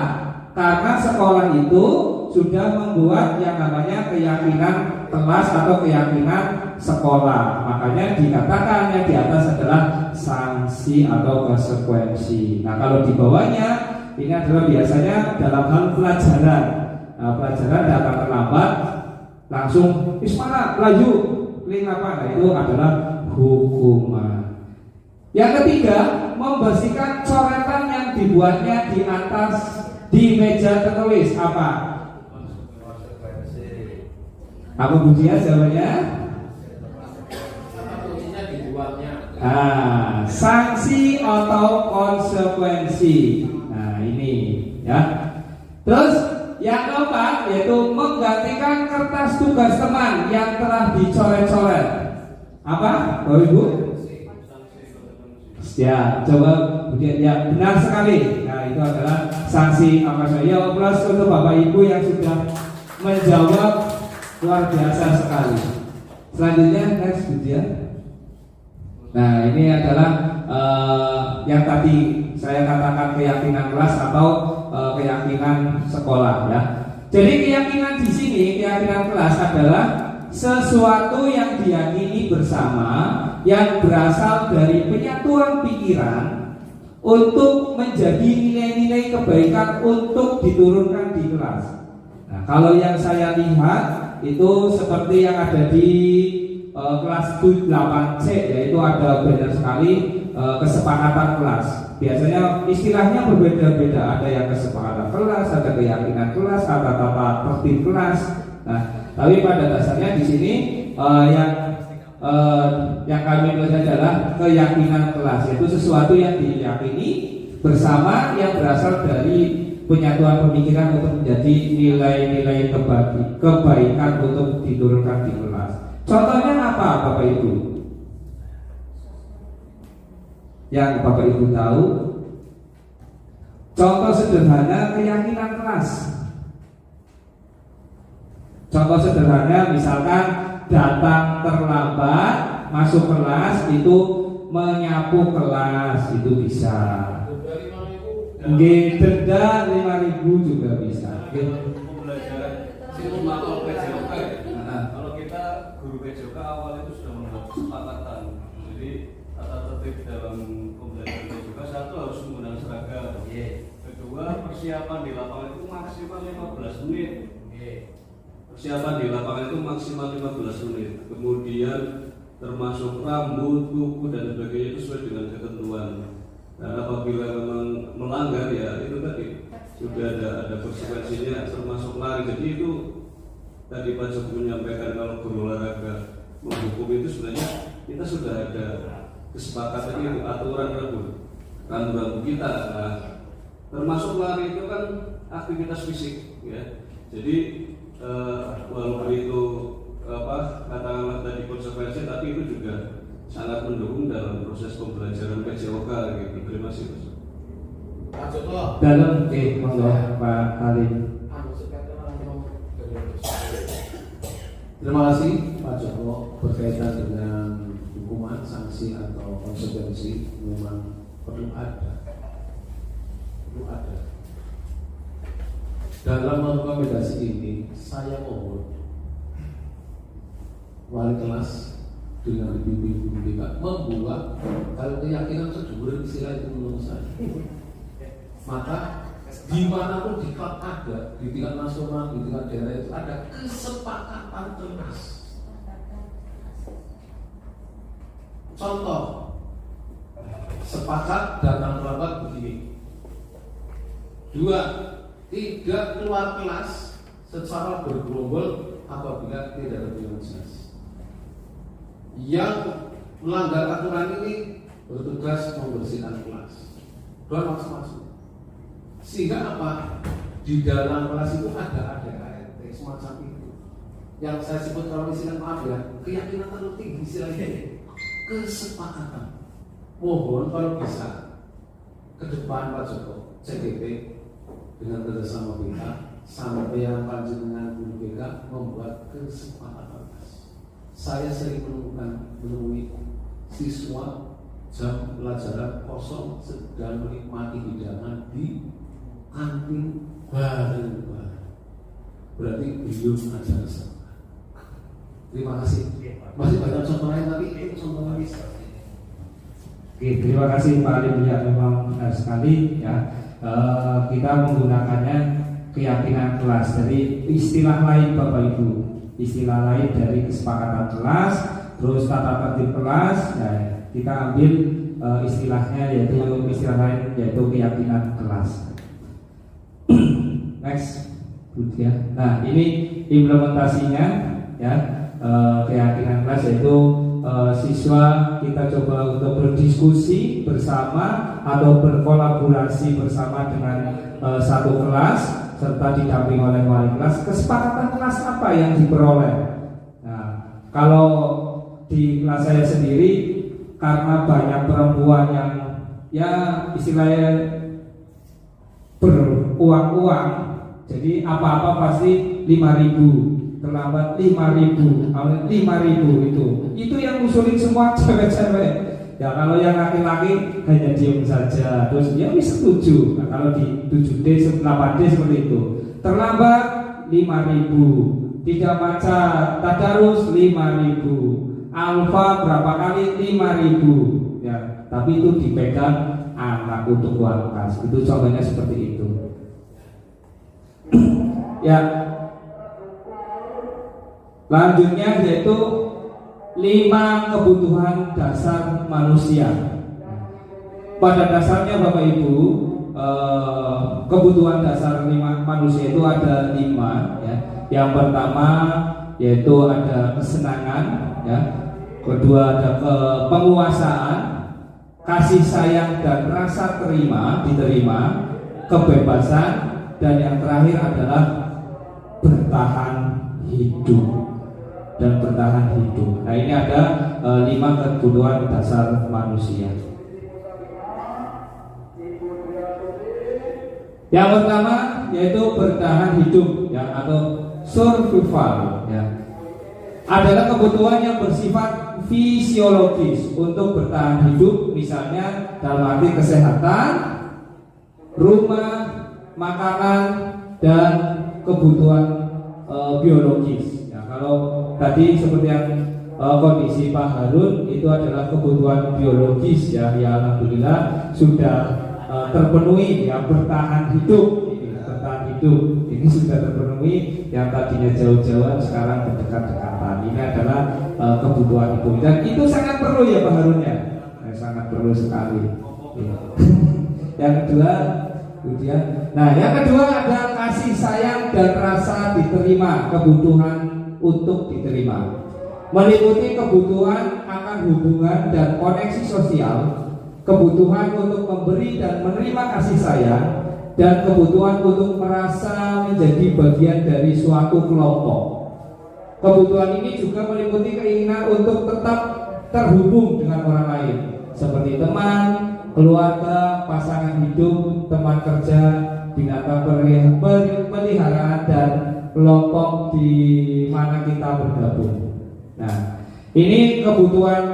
karena sekolah itu sudah membuat yang namanya keyakinan kelas atau keyakinan sekolah. Makanya dikatakan yang di atas adalah sanksi atau konsekuensi. Nah, kalau di bawahnya ini adalah biasanya dalam hal pelajaran. Nah, pelajaran datang terlambat langsung ismana laju link apa? Nah, itu adalah hukuman. Yang ketiga, membersihkan coretan yang dibuatnya di atas di meja tertulis. Apa? Apa bunyinya jawabannya? Sanksi atau konsekuensi. Nah, ini ya. Terus yang keempat yaitu menggantikan kertas tugas teman yang telah dicoret-coret. Apa, Bapak Ibu? Ya, coba ya, benar sekali. Nah, itu adalah sanksi apa saja. Plus untuk Bapak Ibu yang sudah menjawab luar biasa sekali. Selanjutnya next Budia. Nah, ini adalah yang tadi saya katakan keyakinan kelas atau keyakinan sekolah ya. Jadi keyakinan di sini, keyakinan kelas adalah sesuatu yang diyakini bersama yang berasal dari penyatuan pikiran untuk menjadi nilai-nilai kebaikan untuk diturunkan di kelas. Nah, kalau yang saya lihat itu seperti yang ada di kelas 8C, yaitu ada banyak sekali kesepakatan kelas. Biasanya istilahnya berbeda-beda, ada yang kesepakatan kelas, ada keyakinan kelas, ada tata tertib kelas. Nah, tapi pada dasarnya di sini yang kami belajar adalah keyakinan kelas, yaitu sesuatu yang diyakini bersama yang berasal dari penyatuan pemikiran untuk menjadi nilai-nilai kebaikan untuk diturunkan di kelas. Contohnya apa, Bapak Ibu? Yang Bapak Ibu tahu? Contoh sederhana keyakinan kelas. Contoh sederhana misalkan datang terlambat masuk kelas itu menyapu kelas itu bisa. Denda 5.000 juga bisa. Kalau kita guru PJK awal itu sudah membuat kesepakatan. Jadi tata tertib dalam pembelajaran PJK, satu harus menggunakan seragam. Kedua, persiapan di lapangan itu maksimal 15 menit. Persiapan di lapangan itu maksimal 15 menit. Kemudian termasuk rambut, kuku dan sebagainya itu sesuai dengan ketentuan. Nah, apabila memang melanggar ya itu tadi sudah ada konsekuensinya, termasuk lari. Jadi itu tadi Pak Jokowi menyampaikan kalau berolahraga menghukum itu sebenarnya kita sudah ada kesepakatan itu, aturan rambu kita. Nah, termasuk lari itu kan aktivitas fisik ya. Jadi walaupun itu katakanlah tadi konsekuensi, tapi itu juga sangat mendukung dalam proses pembelajaran PJOK gitu. Terima kasih Pak Joko. Dalam monggo Pak Halim. Terima kasih Pak Joko. Berkaitan dengan hukuman, sanksi atau konsekuensi memang perlu ada. Dalam rekomendasi ini saya mohon wali kelas dengan ibu-ibu kita membuat kalau keyakinan seduren istilah itu menurut saya, maka dimanapun di klub ada, di tingkat nasional, di tingkat daerah itu ada kesepakatan kelas. Contoh, sepakat datang terlambat begini. 2, tidak keluar kelas secara bergerombol apabila tidak ada pilihan jelas. Yang melanggar aturan ini bertugas membersihkan kelas. Dua masing-masing. Sehingga apa? Di dalam kelas itu ada ADART semacam itu. Yang saya sebut kalau istilah maaf ya, keyakinan terlalu tinggi istilahnya. Kesepakatan. Mohon kalau bisa ke depan Pak Joko, CDP dengan kerjasama kita sampai yang panjenengan guru BK membuat kesepakatan. Saya sering menemui siswa jam pelajaran kosong sedang menikmati hidangan di kantin bareng-bareng. berarti belum ada sama. Terima kasih. Masih banyak contoh lain tapi itu contoh lagi. Oke, terima kasih Pak Alim, ya memang benar sekali ya. Kita menggunakannya keyakinan kelas dari istilah lain Bapak Ibu, istilah lain dari kesepakatan kelas, terus tata tertib kelas. Ya, kita ambil istilahnya yaitu istilah lain yaitu keyakinan kelas. Next, ya. Nah ini implementasinya ya, keyakinan kelas yaitu siswa kita coba untuk berdiskusi bersama atau berkolaborasi bersama dengan satu kelas serta didampingi oleh wali kelas. Kesepakatan kelas apa yang diperoleh? Nah, kalau di kelas saya sendiri karena banyak perempuan yang ya istilahnya beruang-uang, jadi apa-apa pasti 5.000, terlambat 5.000, 5.000 itu yang usulin semua cewek-cewek. Ya kalau yang laki-laki hanya diem saja, terus dia bisa setuju. Nah, kalau di 7D, 8D seperti itu. Terlambat 5.000, tidak baca tadarus 5.000, alfa berapa kali 5.000. Ya, tapi itu dipegang anak untuk uang kas. Itu contohnya seperti itu. Ya. Lanjutnya yaitu 5 kebutuhan dasar manusia. Pada dasarnya Bapak Ibu, kebutuhan dasar manusia itu ada 5 ya. Yang pertama yaitu ada kesenangan ya. Kedua ada penguasaan, kasih sayang dan rasa diterima, kebebasan, dan yang terakhir adalah bertahan hidup. Dan bertahan hidup. Nah ini ada 5 kebutuhan dasar manusia. Yang pertama yaitu bertahan hidup ya, atau survival ya. Adalah kebutuhan yang bersifat fisiologis untuk bertahan hidup, misalnya dalam arti kesehatan, rumah, makanan, dan kebutuhan biologis. Kalau tadi seperti yang kondisi Pak Harun itu adalah kebutuhan biologis ya, ya alhamdulillah sudah terpenuhi ya, bertahan hidup ini sudah terpenuhi. Yang tadinya jauh-jauhan sekarang berdekat-dekatan. Ini adalah kebutuhan hidup dan itu sangat perlu ya Pak Harun ya, sangat perlu sekali ya. Yang kedua kemudian, nah yang kedua ada kasih sayang dan rasa diterima, kebutuhan untuk diterima, meliputi kebutuhan akan hubungan dan koneksi sosial, kebutuhan untuk memberi dan menerima kasih sayang, dan kebutuhan untuk merasa menjadi bagian dari suatu kelompok. Kebutuhan ini juga meliputi keinginan untuk tetap terhubung dengan orang lain, seperti teman, keluarga, pasangan hidup, teman kerja, binatang peliharaan, dan kelompok di mana kita bergabung. Nah, ini kebutuhan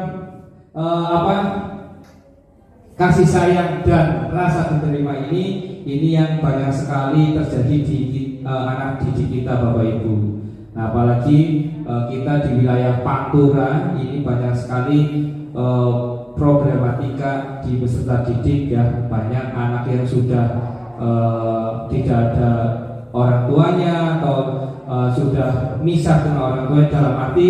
kasih sayang dan rasa diterima ini yang banyak sekali terjadi di anak didik kita Bapak Ibu. Nah, apalagi kita di wilayah Pantura ini banyak sekali problematika di peserta didik ya, banyak anak yang sudah tidak ada orang tuanya atau sudah misah dengan orang tuanya, dalam arti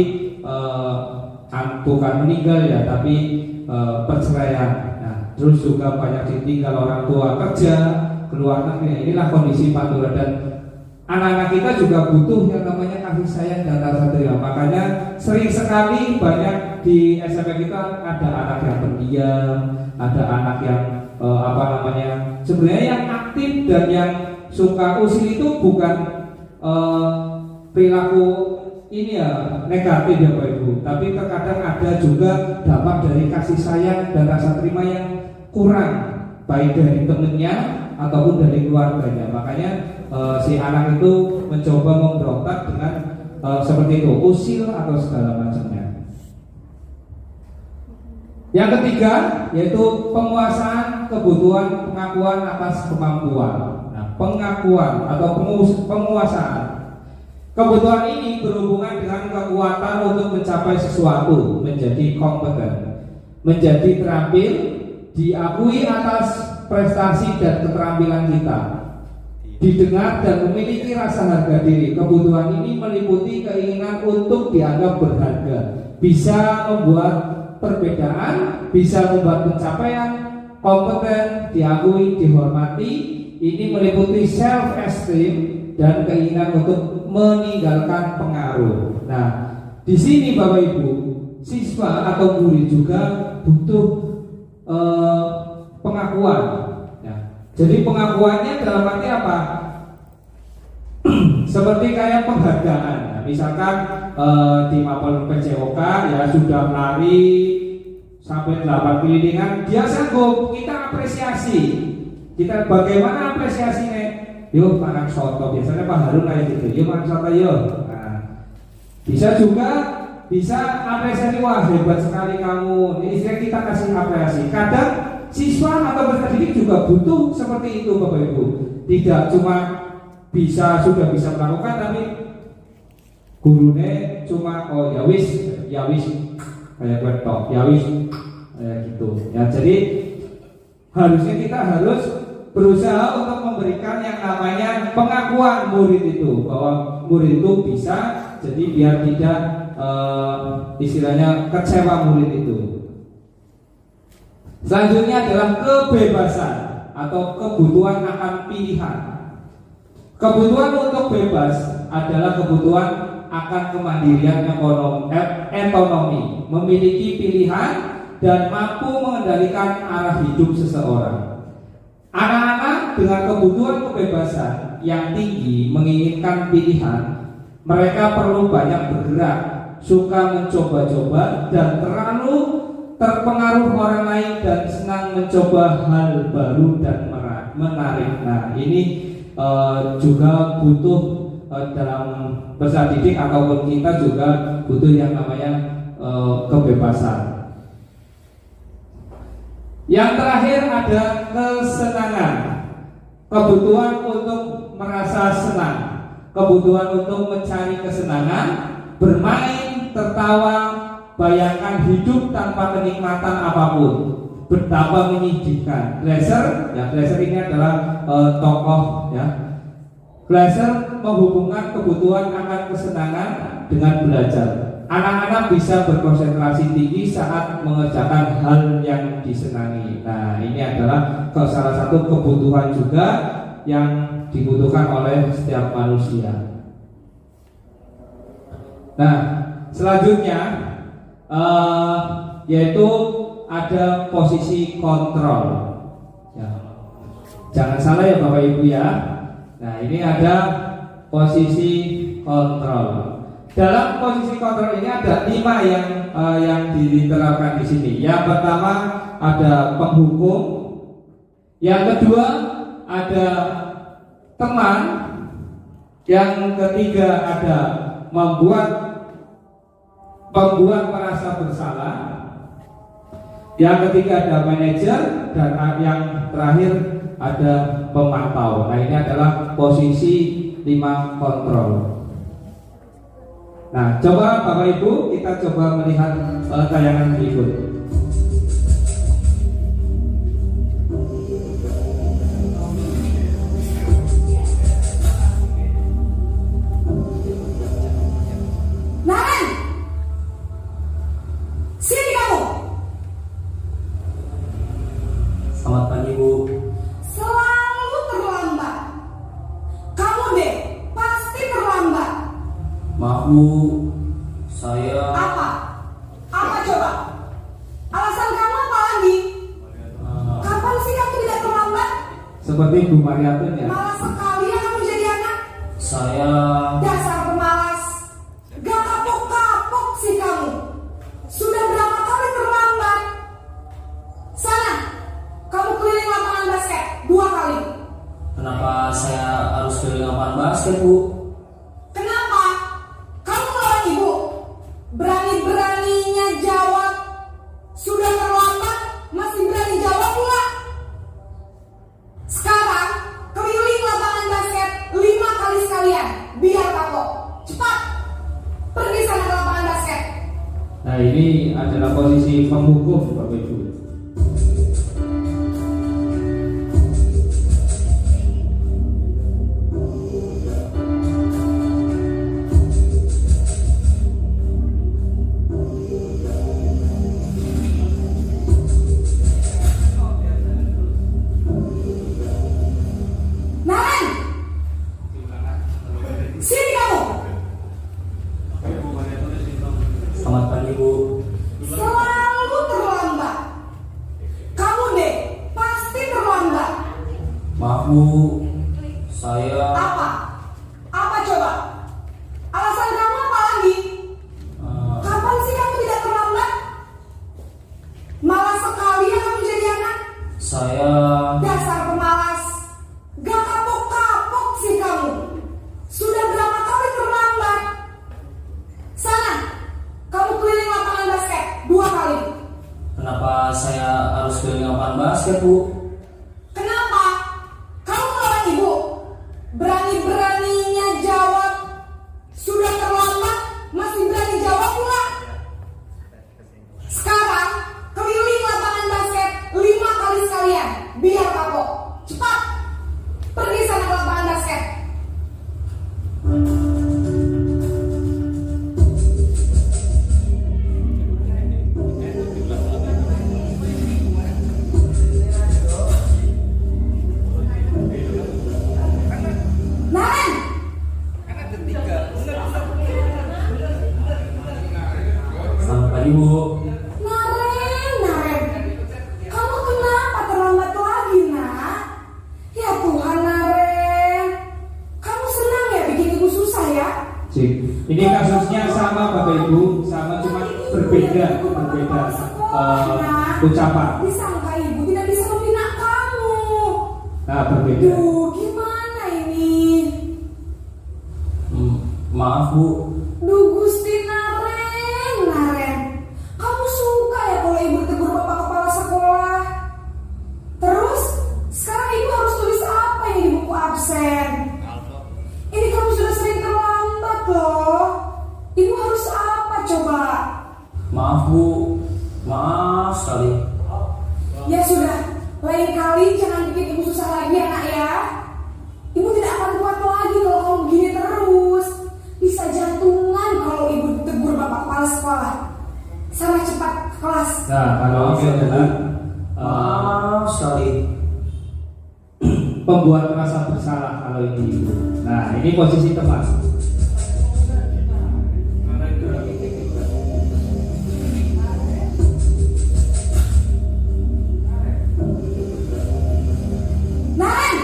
bukan meninggal ya, tapi perceraian. Nah, terus juga banyak ditinggal orang tua kerja keluar negeri. Inilah kondisi Pantura dan anak-anak kita juga butuh yang namanya kasih sayang dan rasa terima. Makanya sering sekali banyak di SMP kita ada anak yang pendiam, ada anak yang sebenarnya yang aktif dan yang suka usil itu bukan perilaku ini ya negatif ya Bapak Ibu, tapi terkadang ada juga dampak dari kasih sayang dan rasa terima yang kurang, baik dari temennya ataupun dari keluarganya. Makanya si anak itu mencoba memberontak dengan seperti itu, usil atau segala macamnya. Yang ketiga yaitu penguasaan kebutuhan pengakuan atas kemampuan. Nah, pengakuan atau penguasaan Kebutuhan ini berhubungan dengan kekuatan untuk mencapai sesuatu, menjadi kompeten, menjadi terampil, diakui atas prestasi dan keterampilan kita, didengar dan memiliki rasa harga diri. Kebutuhan ini meliputi keinginan untuk dianggap berharga, bisa membuat perbedaan, bisa membuat pencapaian, kompeten, diakui, dihormati. Ini meliputi self esteem dan keinginan untuk meninggalkan pengaruh. Nah, di sini Bapak Ibu, siswa atau murid juga butuh pengakuan. Ya. Jadi pengakuannya dalam arti apa? Seperti kayak penghargaan. Nah, misalkan di Mapel PCOK ya sudah lari sampai 8 kelilingan, dia sanggup, kita apresiasi. Kita bagaimana apresiasinya? Yuk makan soto, biasanya Pak Harun kayak gitu. Yuk makan soto yuk. Nah, bisa juga bisa apresiasi, wah hebat sekali kamu. Ini istilah kita kasih apresiasi. Kadang siswa atau peserta didik juga butuh seperti itu Bapak Ibu. Tidak cuma sudah bisa melakukan, tapi gurunya cuma oh ya wis kayak laptop, ya wis kayak gitu. Ya jadi harusnya kita harus berusaha untuk memberikan yang namanya pengakuan murid itu, bahwa murid itu bisa, jadi biar tidak istilahnya kecewa murid itu. Selanjutnya adalah kebebasan atau kebutuhan akan pilihan. Kebutuhan untuk bebas adalah kebutuhan akan kemandirian ekonomi, memiliki pilihan dan mampu mengendalikan arah hidup seseorang. Anak-anak dengan kebutuhan kebebasan yang tinggi menginginkan pilihan. Mereka perlu banyak bergerak, suka mencoba-coba dan terlalu terpengaruh orang lain dan senang mencoba hal baru dan menarik. Nah, ini juga butuh dalam peserta didik ataupun kita juga butuh yang namanya kebebasan. Yang terakhir ada kesenangan, kebutuhan untuk merasa senang, kebutuhan untuk mencari kesenangan, bermain, tertawa, bayangkan hidup tanpa kenikmatan apapun, betapa menyedihkan. Glasser, ya Glasser ini adalah tokoh ya. Glasser menghubungkan kebutuhan akan kesenangan dengan belajar. Anak-anak bisa berkonsentrasi tinggi saat mengerjakan hal yang disenangi. Nah, ini adalah salah satu kebutuhan juga yang dibutuhkan oleh setiap manusia. Nah, selanjutnya yaitu ada posisi kontrol. Ya. Jangan salah ya Bapak Ibu ya. Nah, ini ada posisi kontrol. Dalam posisi kontrol ini ada 5 yang diterapkan di sini. Yang pertama ada penghukum, yang kedua ada teman, yang ketiga ada membuat merasa bersalah, yang ketiga ada manajer, dan yang terakhir ada pemantau. Nah, ini adalah posisi 5 kontrol. Nah, coba Bapak Ibu kita coba melihat tayangan berikut. Naran, sini kamu. Selamat pagi Bu. Selalu terlambat. Kamu deh pasti terlambat. Maaf Bu, saya Apa? Apa coba? Alasan kamu apa lagi? Kapan sih kamu tidak terlambat? Seperti Bu Mariatun ya. Malas sekali ya kamu jadi anak. Saya Dasar pemalas. Gak kapok-kapok sih kamu. Sudah berapa kali terlambat? Sana, kamu keliling lapangan basket 2 kali. Kenapa saya harus keliling lapangan basket Bu? Kenapa? Kamu melawan ibu. Berani-beraninya jawab. Sudah terlambat, masih berani jawab pula. Sekarang, keliling lapangan basket 5 kali sekalian. Biar kapok. Nah, ini adalah posisi pemukul Bapak Ibu. Selamat pagi Bu. Selalu terlambat. Kamu deh pasti terlambat. Maaf Bu, saya Apa? Apa coba? Alasan kamu apa lagi? Kapan sih kamu tidak terlambat? Malas sekali ya kamu jadi anak. saya Dasar pemalas. Gak kapok-kapok sih kamu. Sudah berapa kali terlambat? Sana, kamu keliling lapangan basket 2 kali. kenapa saya harus keliling lapangan basket Bu? Kenapa? Kamu melawan ibu. Berani-beraninya jawab. Sudah terlambat, masih berani jawab pula. Sekarang, keliling lapangan basket 5 kali sekalian. Biar kapok. Cepat. Pergi sana ke lapangan basket. Naren! Selamat pagi Bu. Naren, kamu kenapa terlambat lagi, nak? Ya Tuhan, Naren, kamu senang ya bikin ibu susah ya? Cik, ini kasusnya sama Bapak Ibu, sama cuma berbeda ucapan. Disangka ibu tidak bisa membina kamu. Nah, berbeda. Duh, gimana ini? Maaf Bu, Duh, Gusti Naren, kamu suka ya kalau ibu tegur bapak kepala sekolah? Terus, sekarang ibu harus tulis apa ini di buku absen? Ini kamu sudah sering terlambat loh. Ibu harus apa coba? maaf Bu, maaf sekali. Ya sudah, lain kali jangan bikin ibu susah lagi ya nak ya. Ibu tidak akan kuat lagi kalau kamu begini terus. Bisa jantungan kalau ibu tegur bapak kepala sekolah. Sana cepat ke kelas. Nah, kalau ini adalah Maaf sekali. pembuat rasa bersalah kalau ini. Nah, ini posisi teman. Naren!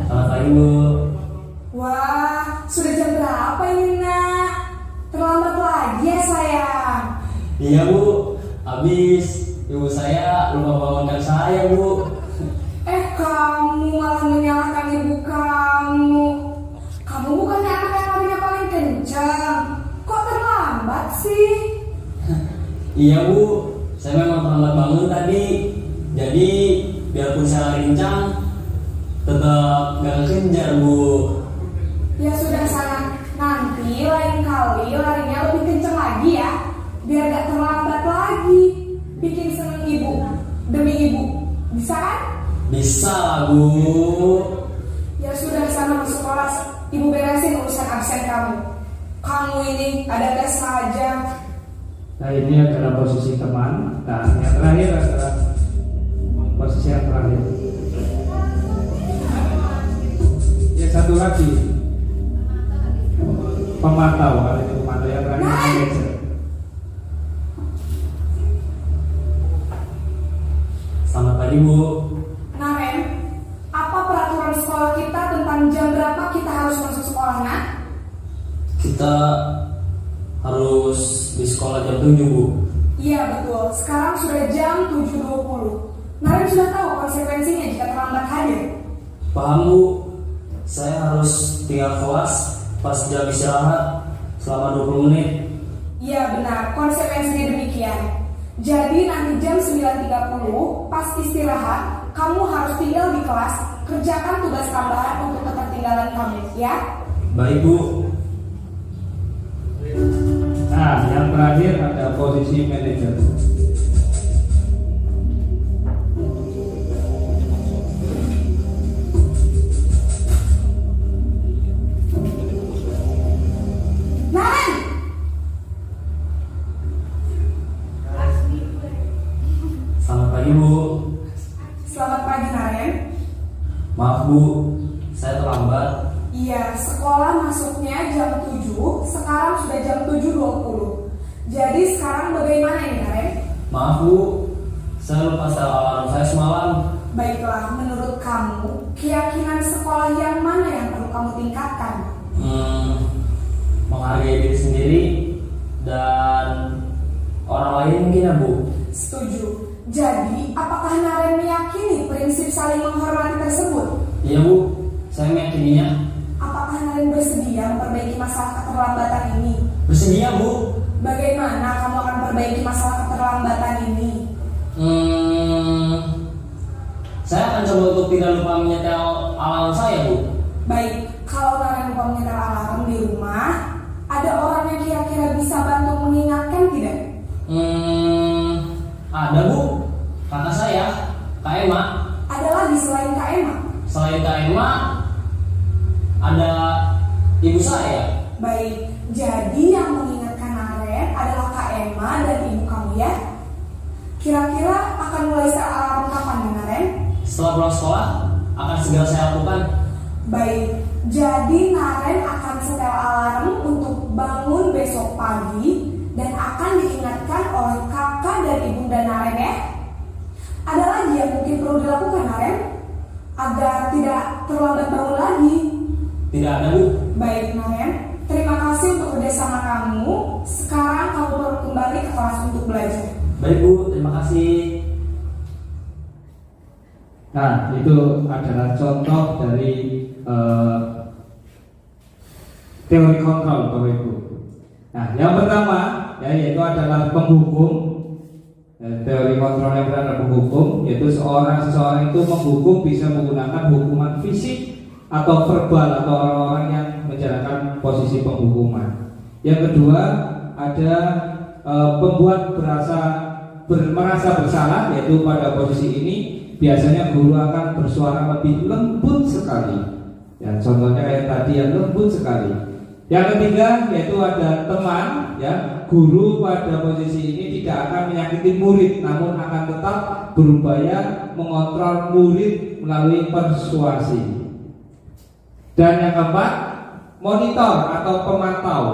Selamat pagi Bu. Wah, sudah jam berapa ini nak? Terlambat lagi ya sayang. Iya Bu, habis ibu saya lupa bangunkan saya Bu. Kamu malah menyalahkan ibu kamu. Kamu bukannya anak yang larinya paling kencang. Kok terlambat sih? Iya Bu, saya memang terlambat bangun tadi. Jadi biarpun saya lari kencang, tetap gak kejar Bu. Ya sudah sana. Nanti lain kali larinya lebih kencang lagi ya. Biar gak terlambat lagi. Bikin seneng ibu. Demi ibu. Bisa kan? Bisa lah Bu. Ya sudah sana masuk kelas. Ibu beresin urusan absen kamu. Kamu ini ada tes saja. Nah, ini adalah posisi teman. Nah, yang terakhir adalah posisi yang terakhir. Ya, satu lagi pemantau. Kalau ini pemantau yang terakhir manajer. Selamat pagi Bu. Naren, apa peraturan sekolah kita tentang jam berapa kita harus masuk sekolah, nak? Kita harus di sekolah jam 7 Bu. Iya betul, sekarang sudah jam 7.20. Naren sudah tahu konsekuensinya jika terlambat hadir. Paham Bu. Saya harus tinggal kelas pas jam istirahat selama 20 menit. Iya benar, konsekuensinya demikian. Jadi nanti jam 9.30 pas istirahat, kamu harus tinggal di kelas, kerjakan tugas tambahan untuk ketertinggalan kamu, ya? Baik Bu. Nah, yang terakhir ada posisi manajer. Naren, Selamat pagi Bu. selamat pagi Naren. Maaf Bu, saya terlambat. Iya, sekolah masuknya jam 7, sekarang sudah jam 7.20. Jadi sekarang bagaimana ini Naren? Maaf Bu, saya lupa setel alarm saya semalam. Baiklah, menurut kamu, keyakinan sekolah yang mana yang perlu kamu tingkatkan? Menghargai diri sendiri dan orang lain mungkin ya Bu. Setuju. Jadi, apakah Naren meyakini prinsip saling menghormati tersebut? Iya Bu, saya meyakininya. Apakah Naren bersedia memperbaiki masalah keterlambatan ini? Bersedia Bu. Bagaimana kamu akan perbaiki masalah keterlambatan ini? Saya akan coba untuk tidak lupa menyetel alarm saya Bu. Baik, kalau Naren lupa menyetel alarm di rumah, ada orang yang kira-kira bisa bantu mengingatkan tidak? Ada Bu, kakak saya, Kak Emma. Ada lagi selain Kak Emma? Selain Kak Emma, ada ibu saya. Baik, jadi yang mengingatkan Naren adalah Kak Emma dan ibu kamu ya? Kira-kira akan mulai setel alarm kapan nih Naren? Setelah pulang sekolah, akan segera saya lakukan. Baik, jadi Naren akan setel alarm untuk bangun besok pagi dan akan diingatkan oleh kakak dan ibunda Naren ya. Ada lagi yang mungkin perlu dilakukan Naren agar tidak terlambat bangun lagi? Tidak ada Bu. Baik Naren, terima kasih untuk kerjasama kamu. Sekarang kamu perlu kembali ke kelas untuk belajar. Baik Bu, terima kasih. Nah, itu adalah contoh dari teori kontrol Bapak Ibu. Nah, yang pertama yaitu adalah penghukum. Teori kontrol yang pertama adalah penghukum, yaitu seseorang itu menghukum bisa menggunakan hukuman fisik atau verbal atau orang-orang yang menjalankan posisi penghukuman. Yang kedua ada pembuat merasa bersalah, yaitu pada posisi ini biasanya guru akan bersuara lebih lembut sekali. Ya, contohnya kayak tadi yang lembut sekali. Yang ketiga yaitu ada teman, ya, guru pada posisi ini tidak akan menyakiti murid, namun akan tetap berupaya mengontrol murid melalui persuasi. Dan yang keempat, monitor atau pemantau.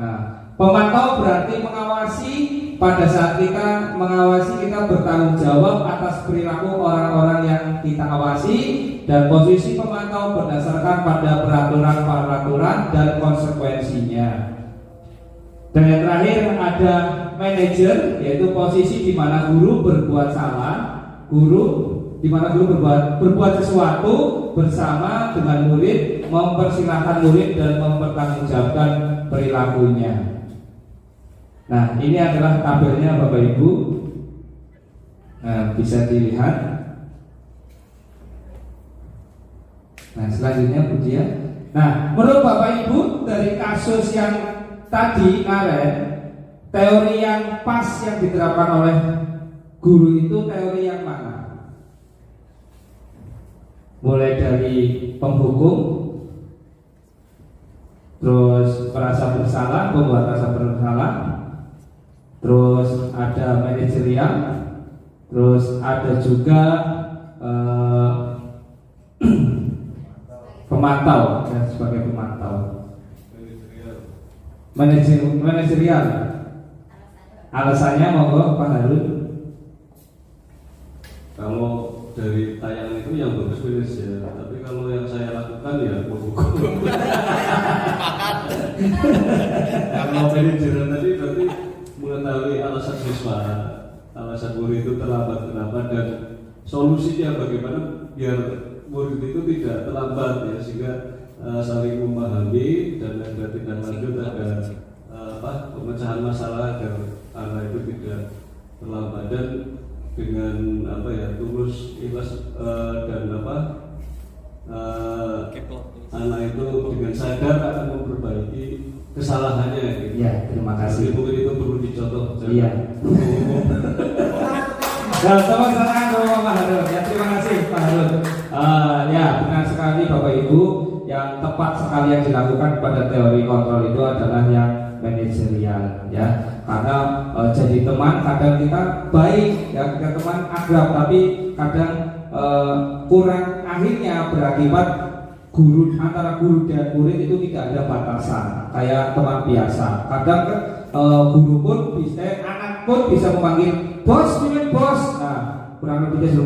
Nah, pemantau berarti mengawasi. Pada saat kita mengawasi, kita bertanggung jawab atas perilaku orang-orang yang kita awasi, dan posisi pemantau berdasarkan pada peraturan dan konsekuensinya. Dan yang terakhir ada manajer, yaitu posisi di mana guru berbuat salah, di mana guru berbuat sesuatu bersama dengan murid, mempersilahkan murid dan mempertanggungjawabkan perilakunya. Nah, ini adalah tabelnya Bapak Ibu. Nah, bisa dilihat. Nah, selanjutnya Bu Dia. Nah, menurut Bapak Ibu, dari kasus yang tadi kemarin, teori yang pas yang diterapkan oleh guru itu teori yang mana? Mulai dari penghukum, terus merasa bersalah, pembuat rasa bersalah, terus ada manajerial, terus ada juga pemantau, ya, sebagai pemantau. Manajerial. Alasannya monggo Pak Harun. Kalau dari tayangan itu yang bagus ya, tapi kalau yang saya lakukan ya penghukum. Kalau manajeran tadi berarti mengetahui alasan siswa, alasan murid itu terlambat kenapa, dan solusinya bagaimana biar murid itu tidak terlambat ya, sehingga saling memahami dan ada tindak lanjut, ada pemecahan masalah agar anak itu tidak terlambat, dan dengan tulus, ikhlas dan anak itu dengan sadar akan memperbaiki kesalahannya. Gitu. Ya, terima kasih. Jadi mungkin itu perlu dicontoh. Iya. Nah, teman tangan sama Pak Harun. Ya, terima kasih Pak Harun. Ya, benar sekali Bapak Ibu. Yang tepat sekali yang dilakukan pada teori kontrol itu adalah yang manajerial, ya. Karena jadi teman kadang kita baik, ya, kita teman akrab, tapi kadang kurang, akhirnya berakibat antara guru dan murid itu tidak ada batasan, kayak teman biasa. Kadang guru pun bisa, anak pun bisa memanggil bos, mimin bos. Nah, kurang lebih itu.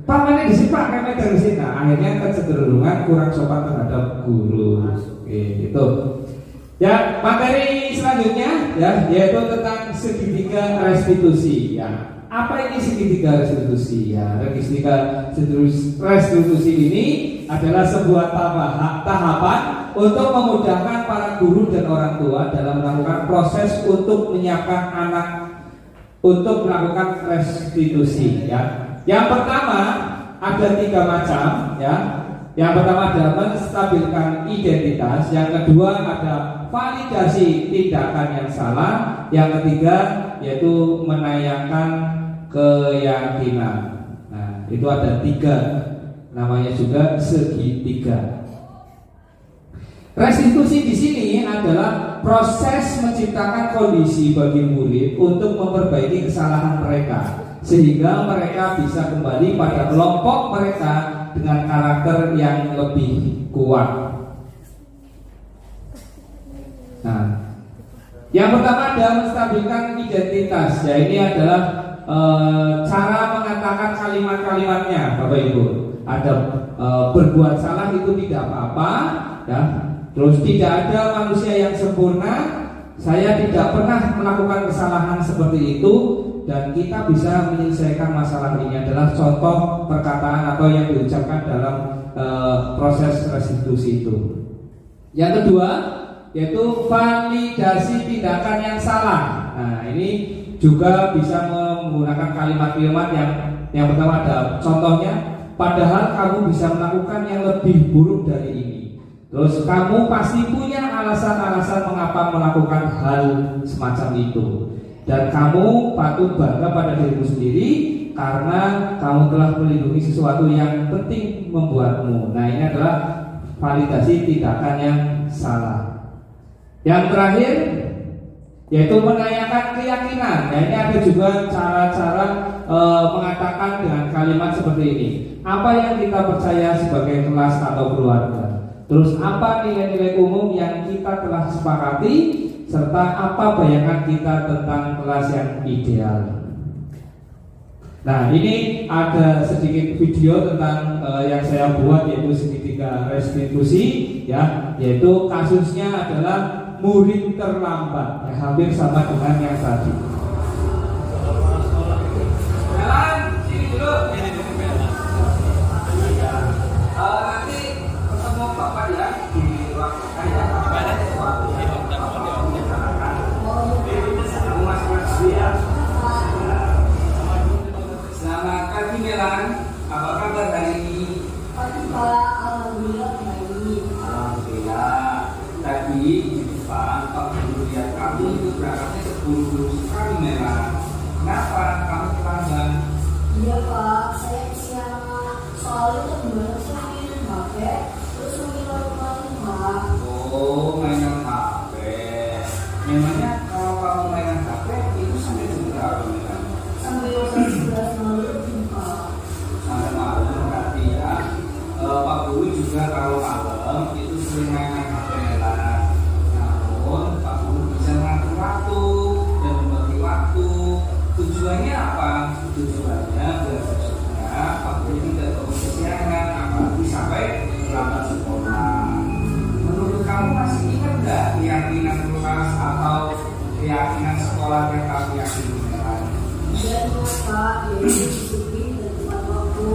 Pak mana di sini Pak, kami dari sini. Nah, akhirnya kecenderungan kurang sopan terhadap guru. Oke, gitu. Ya, materi selanjutnya ya, yaitu tentang segitiga restitusi. Ya, apa ini segitiga restitusi? Ya, segitiga restitusi ini adalah sebuah tahapan untuk memudahkan para guru dan orang tua dalam melakukan proses untuk menyiapkan anak untuk melakukan restitusi. Ya, yang pertama ada 3 macam. Ya, yang pertama adalah menstabilkan identitas. Yang kedua ada validasi tindakan yang salah. Yang ketiga yaitu menayangkan keyakinan. Nah, itu ada 3, namanya juga segitiga. Restitusi di sini adalah proses menciptakan kondisi bagi murid untuk memperbaiki kesalahan mereka, sehingga mereka bisa kembali pada kelompok mereka dengan karakter yang lebih kuat. Nah, yang pertama adalah menstabilkan identitas. Ya, ini adalah cara mengatakan kalimat-kalimatnya, Bapak Ibu. Ada berbuat salah itu tidak apa-apa, ya. Terus tidak ada manusia yang sempurna. Saya tidak pernah melakukan kesalahan seperti itu, dan kita bisa menyelesaikan masalah ini adalah contoh perkataan atau yang diucapkan dalam proses restitusi itu. Yang kedua yaitu validasi tindakan yang salah. Nah, ini juga bisa menggunakan kalimat-kalimat yang pertama ada contohnya, padahal kamu bisa melakukan yang lebih buruk dari ini. Terus kamu pasti punya alasan-alasan mengapa melakukan hal semacam itu, dan kamu patut bangga pada dirimu sendiri karena kamu telah melindungi sesuatu yang penting membuatmu. Nah, ini adalah validasi tindakan yang salah. Yang terakhir yaitu menanyakan keyakinan. Nah, ini ada juga cara-cara mengatakan dengan kalimat seperti ini. Apa yang kita percaya sebagai kelas atau keluarga? Terus apa nilai-nilai umum yang kita telah sepakati, serta apa bayangan kita tentang kelas yang ideal. Nah, ini ada sedikit video tentang yang saya buat, yaitu segitiga restitusi, ya, yaitu kasusnya adalah murid terlambat, ya, hampir sama dengan yang tadi. Jalan sini dulu. Nanti ketemu Bapak ya di ruang kaya. Selamat pagi Melan, apa kabar hari ini? Pagi Pak, alhamdulillah baik. Alhamdulillah. Tadi di depan Pak Guru lihat kamu itu berangkatnya keburu-buru sekali Melan. Kenapa kamu terlambat? Iya Pak, saya kesiangan. Soalnya tuh gimana sih mainin HP, terus mengira Pak. Oh, mainan HP. Memangnya kalau kamu mainan HP itu sampai jam berapa Melan? Sampai jam 11 malam Pak. Sampai malam berarti ya. Pak Guru juga kalau malam itu sering mainan HP Melan. Namun Pak Guru bisa mengatur waktu dan membagi waktu. Tujuannya apa? Tujuannya biar besoknya Pak Guru tidak terlalu kesiangan, apalagi sampai terlambat sekolah. Menurut kamu masih ingat nggak keyakinan kelas atau keyakinan sekolah yang kamu yakini? Iya Pak, yaitu disiplin dan tepat waktu.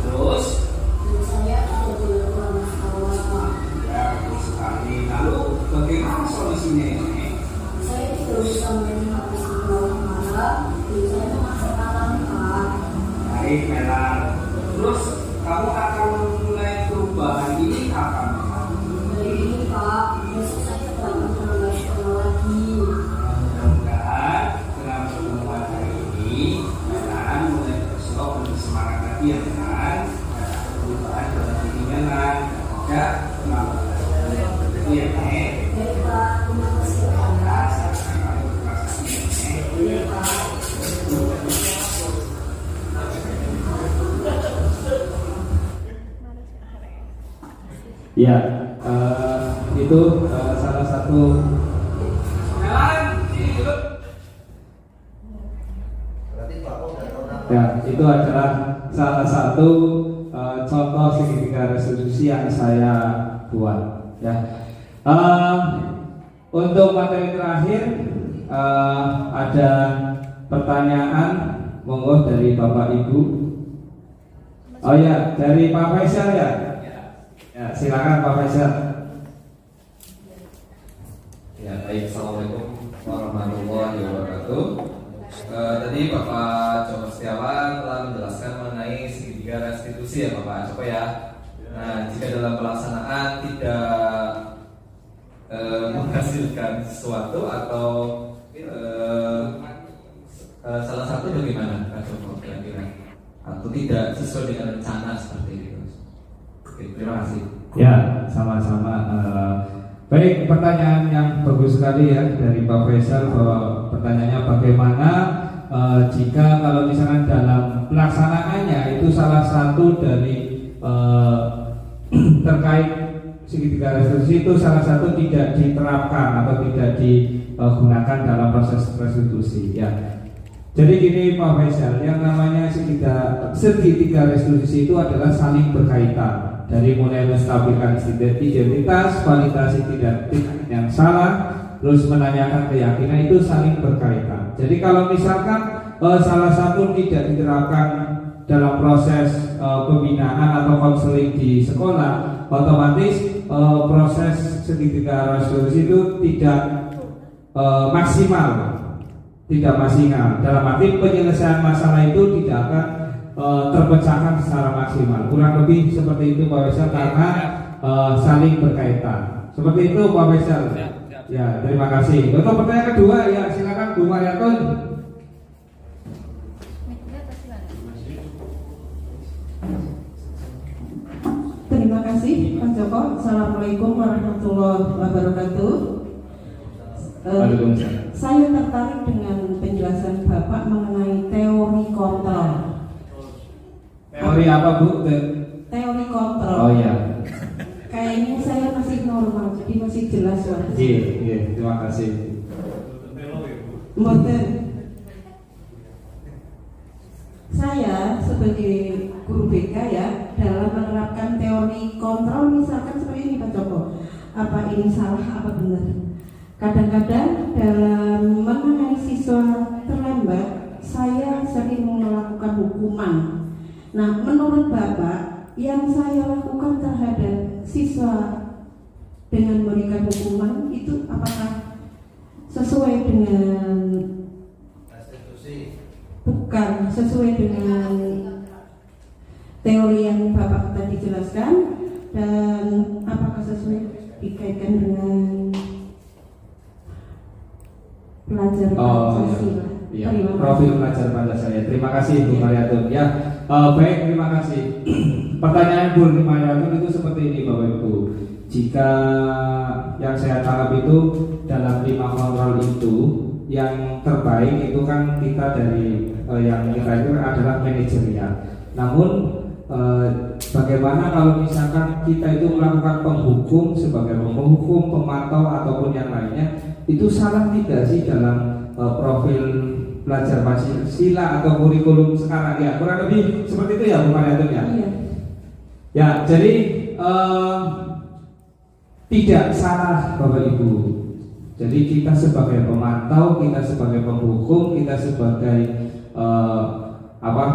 Terus? Dan saya tidak boleh pulang sekolah Pak. Ya, betul sekali. Lalu bagaimana solusinya ini? Saya tidak bisa main HP sekolah marah, jadi saya masuk alam Pak. Baik, Melan. Terus kamu akan mulai perubahan kegiatan perubahan dalam keinginan ada itu ya ya itu salah satu ya itu adalah salah satu contoh segitiga resolusi yang saya buat ya. Untuk materi terakhir ada pertanyaan monggo dari Bapak Ibu. Oh ya, dari Pak Faisal ya. Ya, silakan Pak Faisal. Ya, baik. Assalamualaikum warahmatullahi wabarakatuh. Tadi Bapak Joko Setiawan telah menjelaskan mengenai segitiga restitusi ya Bapak Joko ya. Nah, jika dalam pelaksanaan tidak menghasilkan sesuatu atau salah satu bagaimana Pak Joko kira-kira? Atau tidak sesuai dengan rencana seperti itu? Oke, terima kasih. Ya, sama-sama. Baik, pertanyaan yang bagus sekali ya dari Pak Faisal, bahwa pertanyaannya bagaimana jika kalau misalkan dalam pelaksanaannya itu salah satu dari terkait segitiga restitusi itu salah satu tidak diterapkan atau tidak digunakan dalam proses restitusi ya. Jadi gini Pak Faisal, yang namanya segitiga restitusi itu adalah saling berkaitan, dari mulai menstabilkan identitas, validasi identitas yang salah, terus menanyakan keyakinan, itu saling berkaitan. Jadi kalau misalkan salah satu tidak diterapkan dalam proses pembinaan atau konseling di sekolah, otomatis proses segitiga restitusi itu tidak maksimal. Tidak maksimal, dalam arti penyelesaian masalah itu tidak akan terpecahkan secara maksimal. Kurang lebih seperti itu Pak Faisal, karena saling berkaitan. Seperti itu Pak Faisal. Ya, terima kasih. Untuk pertanyaan kedua ya silakan Bu Mariatun. Terima kasih Pak Joko. Assalamualaikum warahmatullahi wabarakatuh. Saya tertarik dengan penjelasan Bapak mengenai teori kontrol. Teori apa Bu? Teori kontrol. Oh ya. Kayaknya saya masih normal, jadi masih jelas suara. Iya, terima kasih. Mboten. Saya sebagai guru BK ya, dalam menerapkan teori kontrol misalkan seperti ini Pak Joko. Apa ini salah, apa benar? Kadang-kadang dalam menangani siswa terlambat, saya sering melakukan hukuman. Nah, menurut Bapak, yang saya lakukan terhadap siswa dengan memberikan hukuman itu apakah sesuai dengan restitusi? Bukan, sesuai dengan teori yang Bapak tadi jelaskan, dan apakah sesuai dikaitkan dengan pelajar Pancasila. Ya, profil pelajar Pancasila. Terima kasih Bu Mariatun. Ya, baik, terima kasih. Pertanyaan Bu Mariatun itu seperti ini Bapak Ibu. Jika yang saya tangkap itu dalam 5 kontrol itu yang terbaik itu kan kita dari yang kita itu adalah manajerial. Namun bagaimana kalau misalkan kita itu melakukan penghukum sebagai penghukum, pemantau ataupun yang lainnya, itu salah tidak sih dalam profil pelajar Pancasila atau kurikulum sekarang ya? Kurang lebih seperti itu ya Bu Mariatun ya? Iya. Ya, jadi tidak salah Bapak Ibu. Jadi kita sebagai pemantau, kita sebagai penghukum, kita sebagai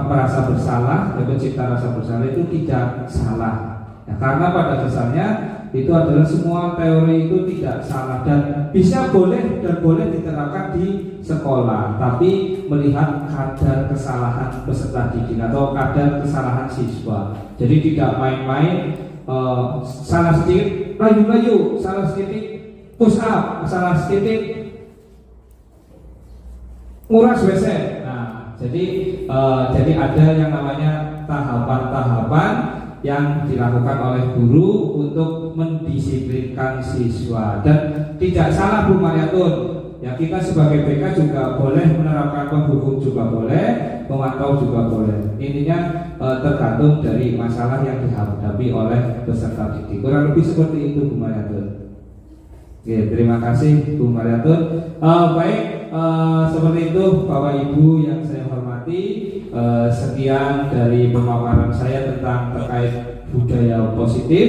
merasa bersalah, pencipta rasa bersalah itu tidak salah. Ya, karena pada dasarnya itu adalah semua teori itu tidak salah dan bisa boleh diterapkan di sekolah, tapi melihat kadar kesalahan peserta didik atau kadar kesalahan siswa. Jadi tidak main-main, salah sedikit layu-layu, salah sedikit push up, salah sedikit nguras WC. Nah, Jadi ada yang namanya tahapan-tahapan yang dilakukan oleh guru untuk mendisiplinkan siswa. Dan tidak salah Bu Mariatun, ya kita sebagai BK juga boleh menerapkan penghukum juga boleh, memantau juga boleh. Ininya tergantung dari masalah yang dihadapi oleh peserta didik. Kurang lebih seperti itu Bu Mariatun. Oke, terima kasih Bu Mariatun. Baik, seperti itu Bapak Ibu yang saya hormati. Sekian dari pemaparan saya tentang terkait budaya positif.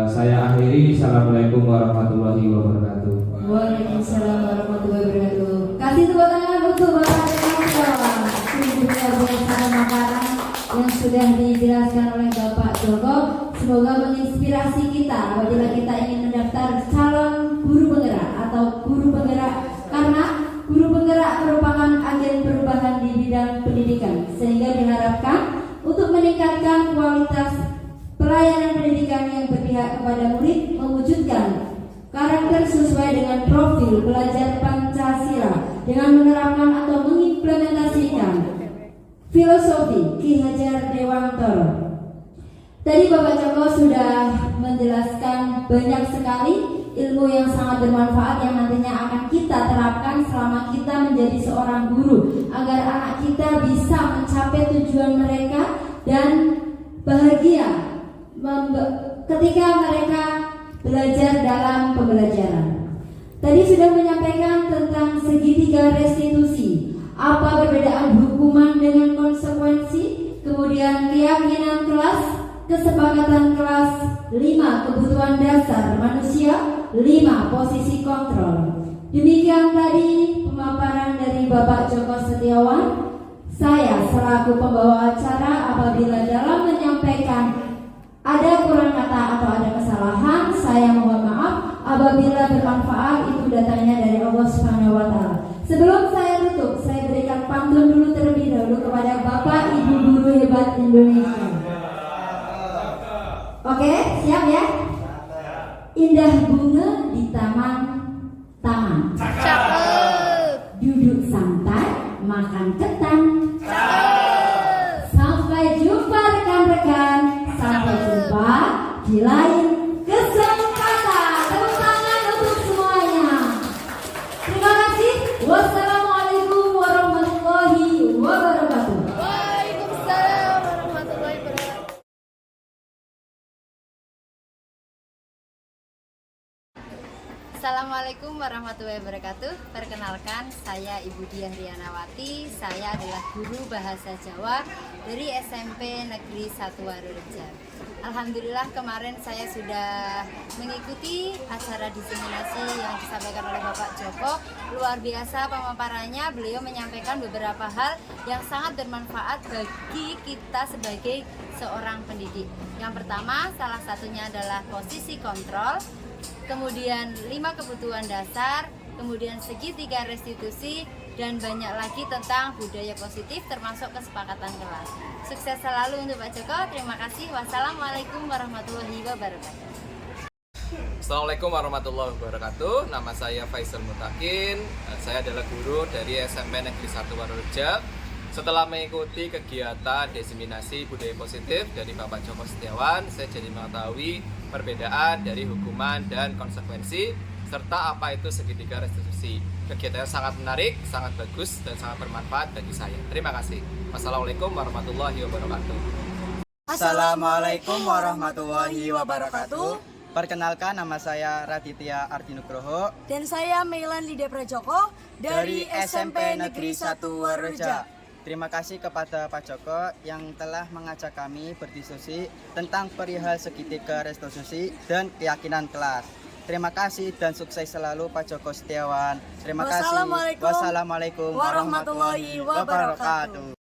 Saya akhiri. Assalamualaikum warahmatullahi wabarakatuh. Waalaikumsalam warahmatullahi wabarakatuh. Kasih tepuk tangan untuk Bapak Joko. Sungguh luar biasa pemaparan yang sudah dijelaskan oleh Bapak Joko. Semoga menginspirasi kita apabila kita ingin mendaftar calon guru penggerak atau guru penggerak, karena guru penggerak merupakan agen perubahan di bidang pendidikan, sehingga diharapkan untuk meningkatkan kualitas pelayanan pendidikan yang berpihak kepada murid, mewujudkan karakter sesuai dengan profil belajar Pancasila dengan menerapkan atau mengimplementasikan filosofi Ki Hajar Dewantara. Tadi Bapak Joko sudah menjelaskan banyak sekali ilmu yang sangat bermanfaat yang nantinya akan kita terapkan selama kita menjadi seorang guru, agar anak kita bisa mencapai tujuan mereka dan bahagia ketika mereka belajar dalam pembelajaran. Tadi sudah menyampaikan tentang segitiga restitusi, apa perbedaan hukuman dengan konsekuensi, kemudian keyakinan kelas, kesepakatan kelas, 5 kebutuhan dasar manusia, 5 posisi kontrol. Demikian tadi pemaparan dari Bapak Joko Setiawan. Saya selaku pembawa acara, apabila dalam menyampaikan ada kurang kata atau ada kesalahan, saya mohon maaf. Apabila bermanfaat, itu datangnya dari Allah Subhanahu wa Ta'ala. Sebelum saya tutup, saya berikan pantun dulu terlebih dahulu kepada Bapak Ibu guru hebat Indonesia. Oke, siap ya? Indah bunga di taman-taman. Duduk santai, makan ketan. Sampai jumpa rekan-rekan. Sampai jumpa di lain kesempatan. Tepuk tangan untuk semuanya. Terima kasih. Wassalamualaikum warahmatullahi wabarakatuh. Waalaikumsalam warahmatullahi wabarakatuh. Assalamualaikum warahmatullahi wabarakatuh. Perkenalkan, saya Ibu Diah Rianawati. Saya adalah guru bahasa Jawa dari SMP Negeri 1 Warureja. Alhamdulillah kemarin saya sudah mengikuti acara diseminasi yang disampaikan oleh Bapak Joko. Luar biasa pemaparannya, beliau menyampaikan beberapa hal yang sangat bermanfaat bagi kita sebagai seorang pendidik. Yang pertama, salah satunya adalah posisi kontrol, kemudian 5 kebutuhan dasar, kemudian segitiga restitusi, dan banyak lagi tentang budaya positif termasuk kesepakatan kelas. Sukses selalu untuk Pak Joko. Terima kasih. Wassalamualaikum warahmatullahi wabarakatuh. Assalamualaikum warahmatullahi wabarakatuh. Nama saya Faisal Mutakin. Saya adalah guru dari SMP Negeri 1 Warureja. Setelah mengikuti kegiatan diseminasi budaya positif dari Bapak Joko Setiawan, saya jadi mengetahui perbedaan dari hukuman dan konsekuensi, serta apa itu segitiga restitusi. Kegiatannya sangat menarik, sangat bagus, dan sangat bermanfaat bagi saya. Terima kasih. Wassalamualaikum warahmatullahi wabarakatuh. Assalamualaikum warahmatullahi wabarakatuh. Perkenalkan, nama saya Raditya Ardinugroho. Dan saya Mailan Lydia Prajoko dari SMP Negeri 1 Warureja. Terima kasih kepada Pak Joko yang telah mengajak kami berdiskusi tentang perihal segitiga restitusi dan keyakinan kelas. Terima kasih dan sukses selalu Pak Joko Setiawan. Terima kasih. Wassalamualaikum warahmatullahi wabarakatuh.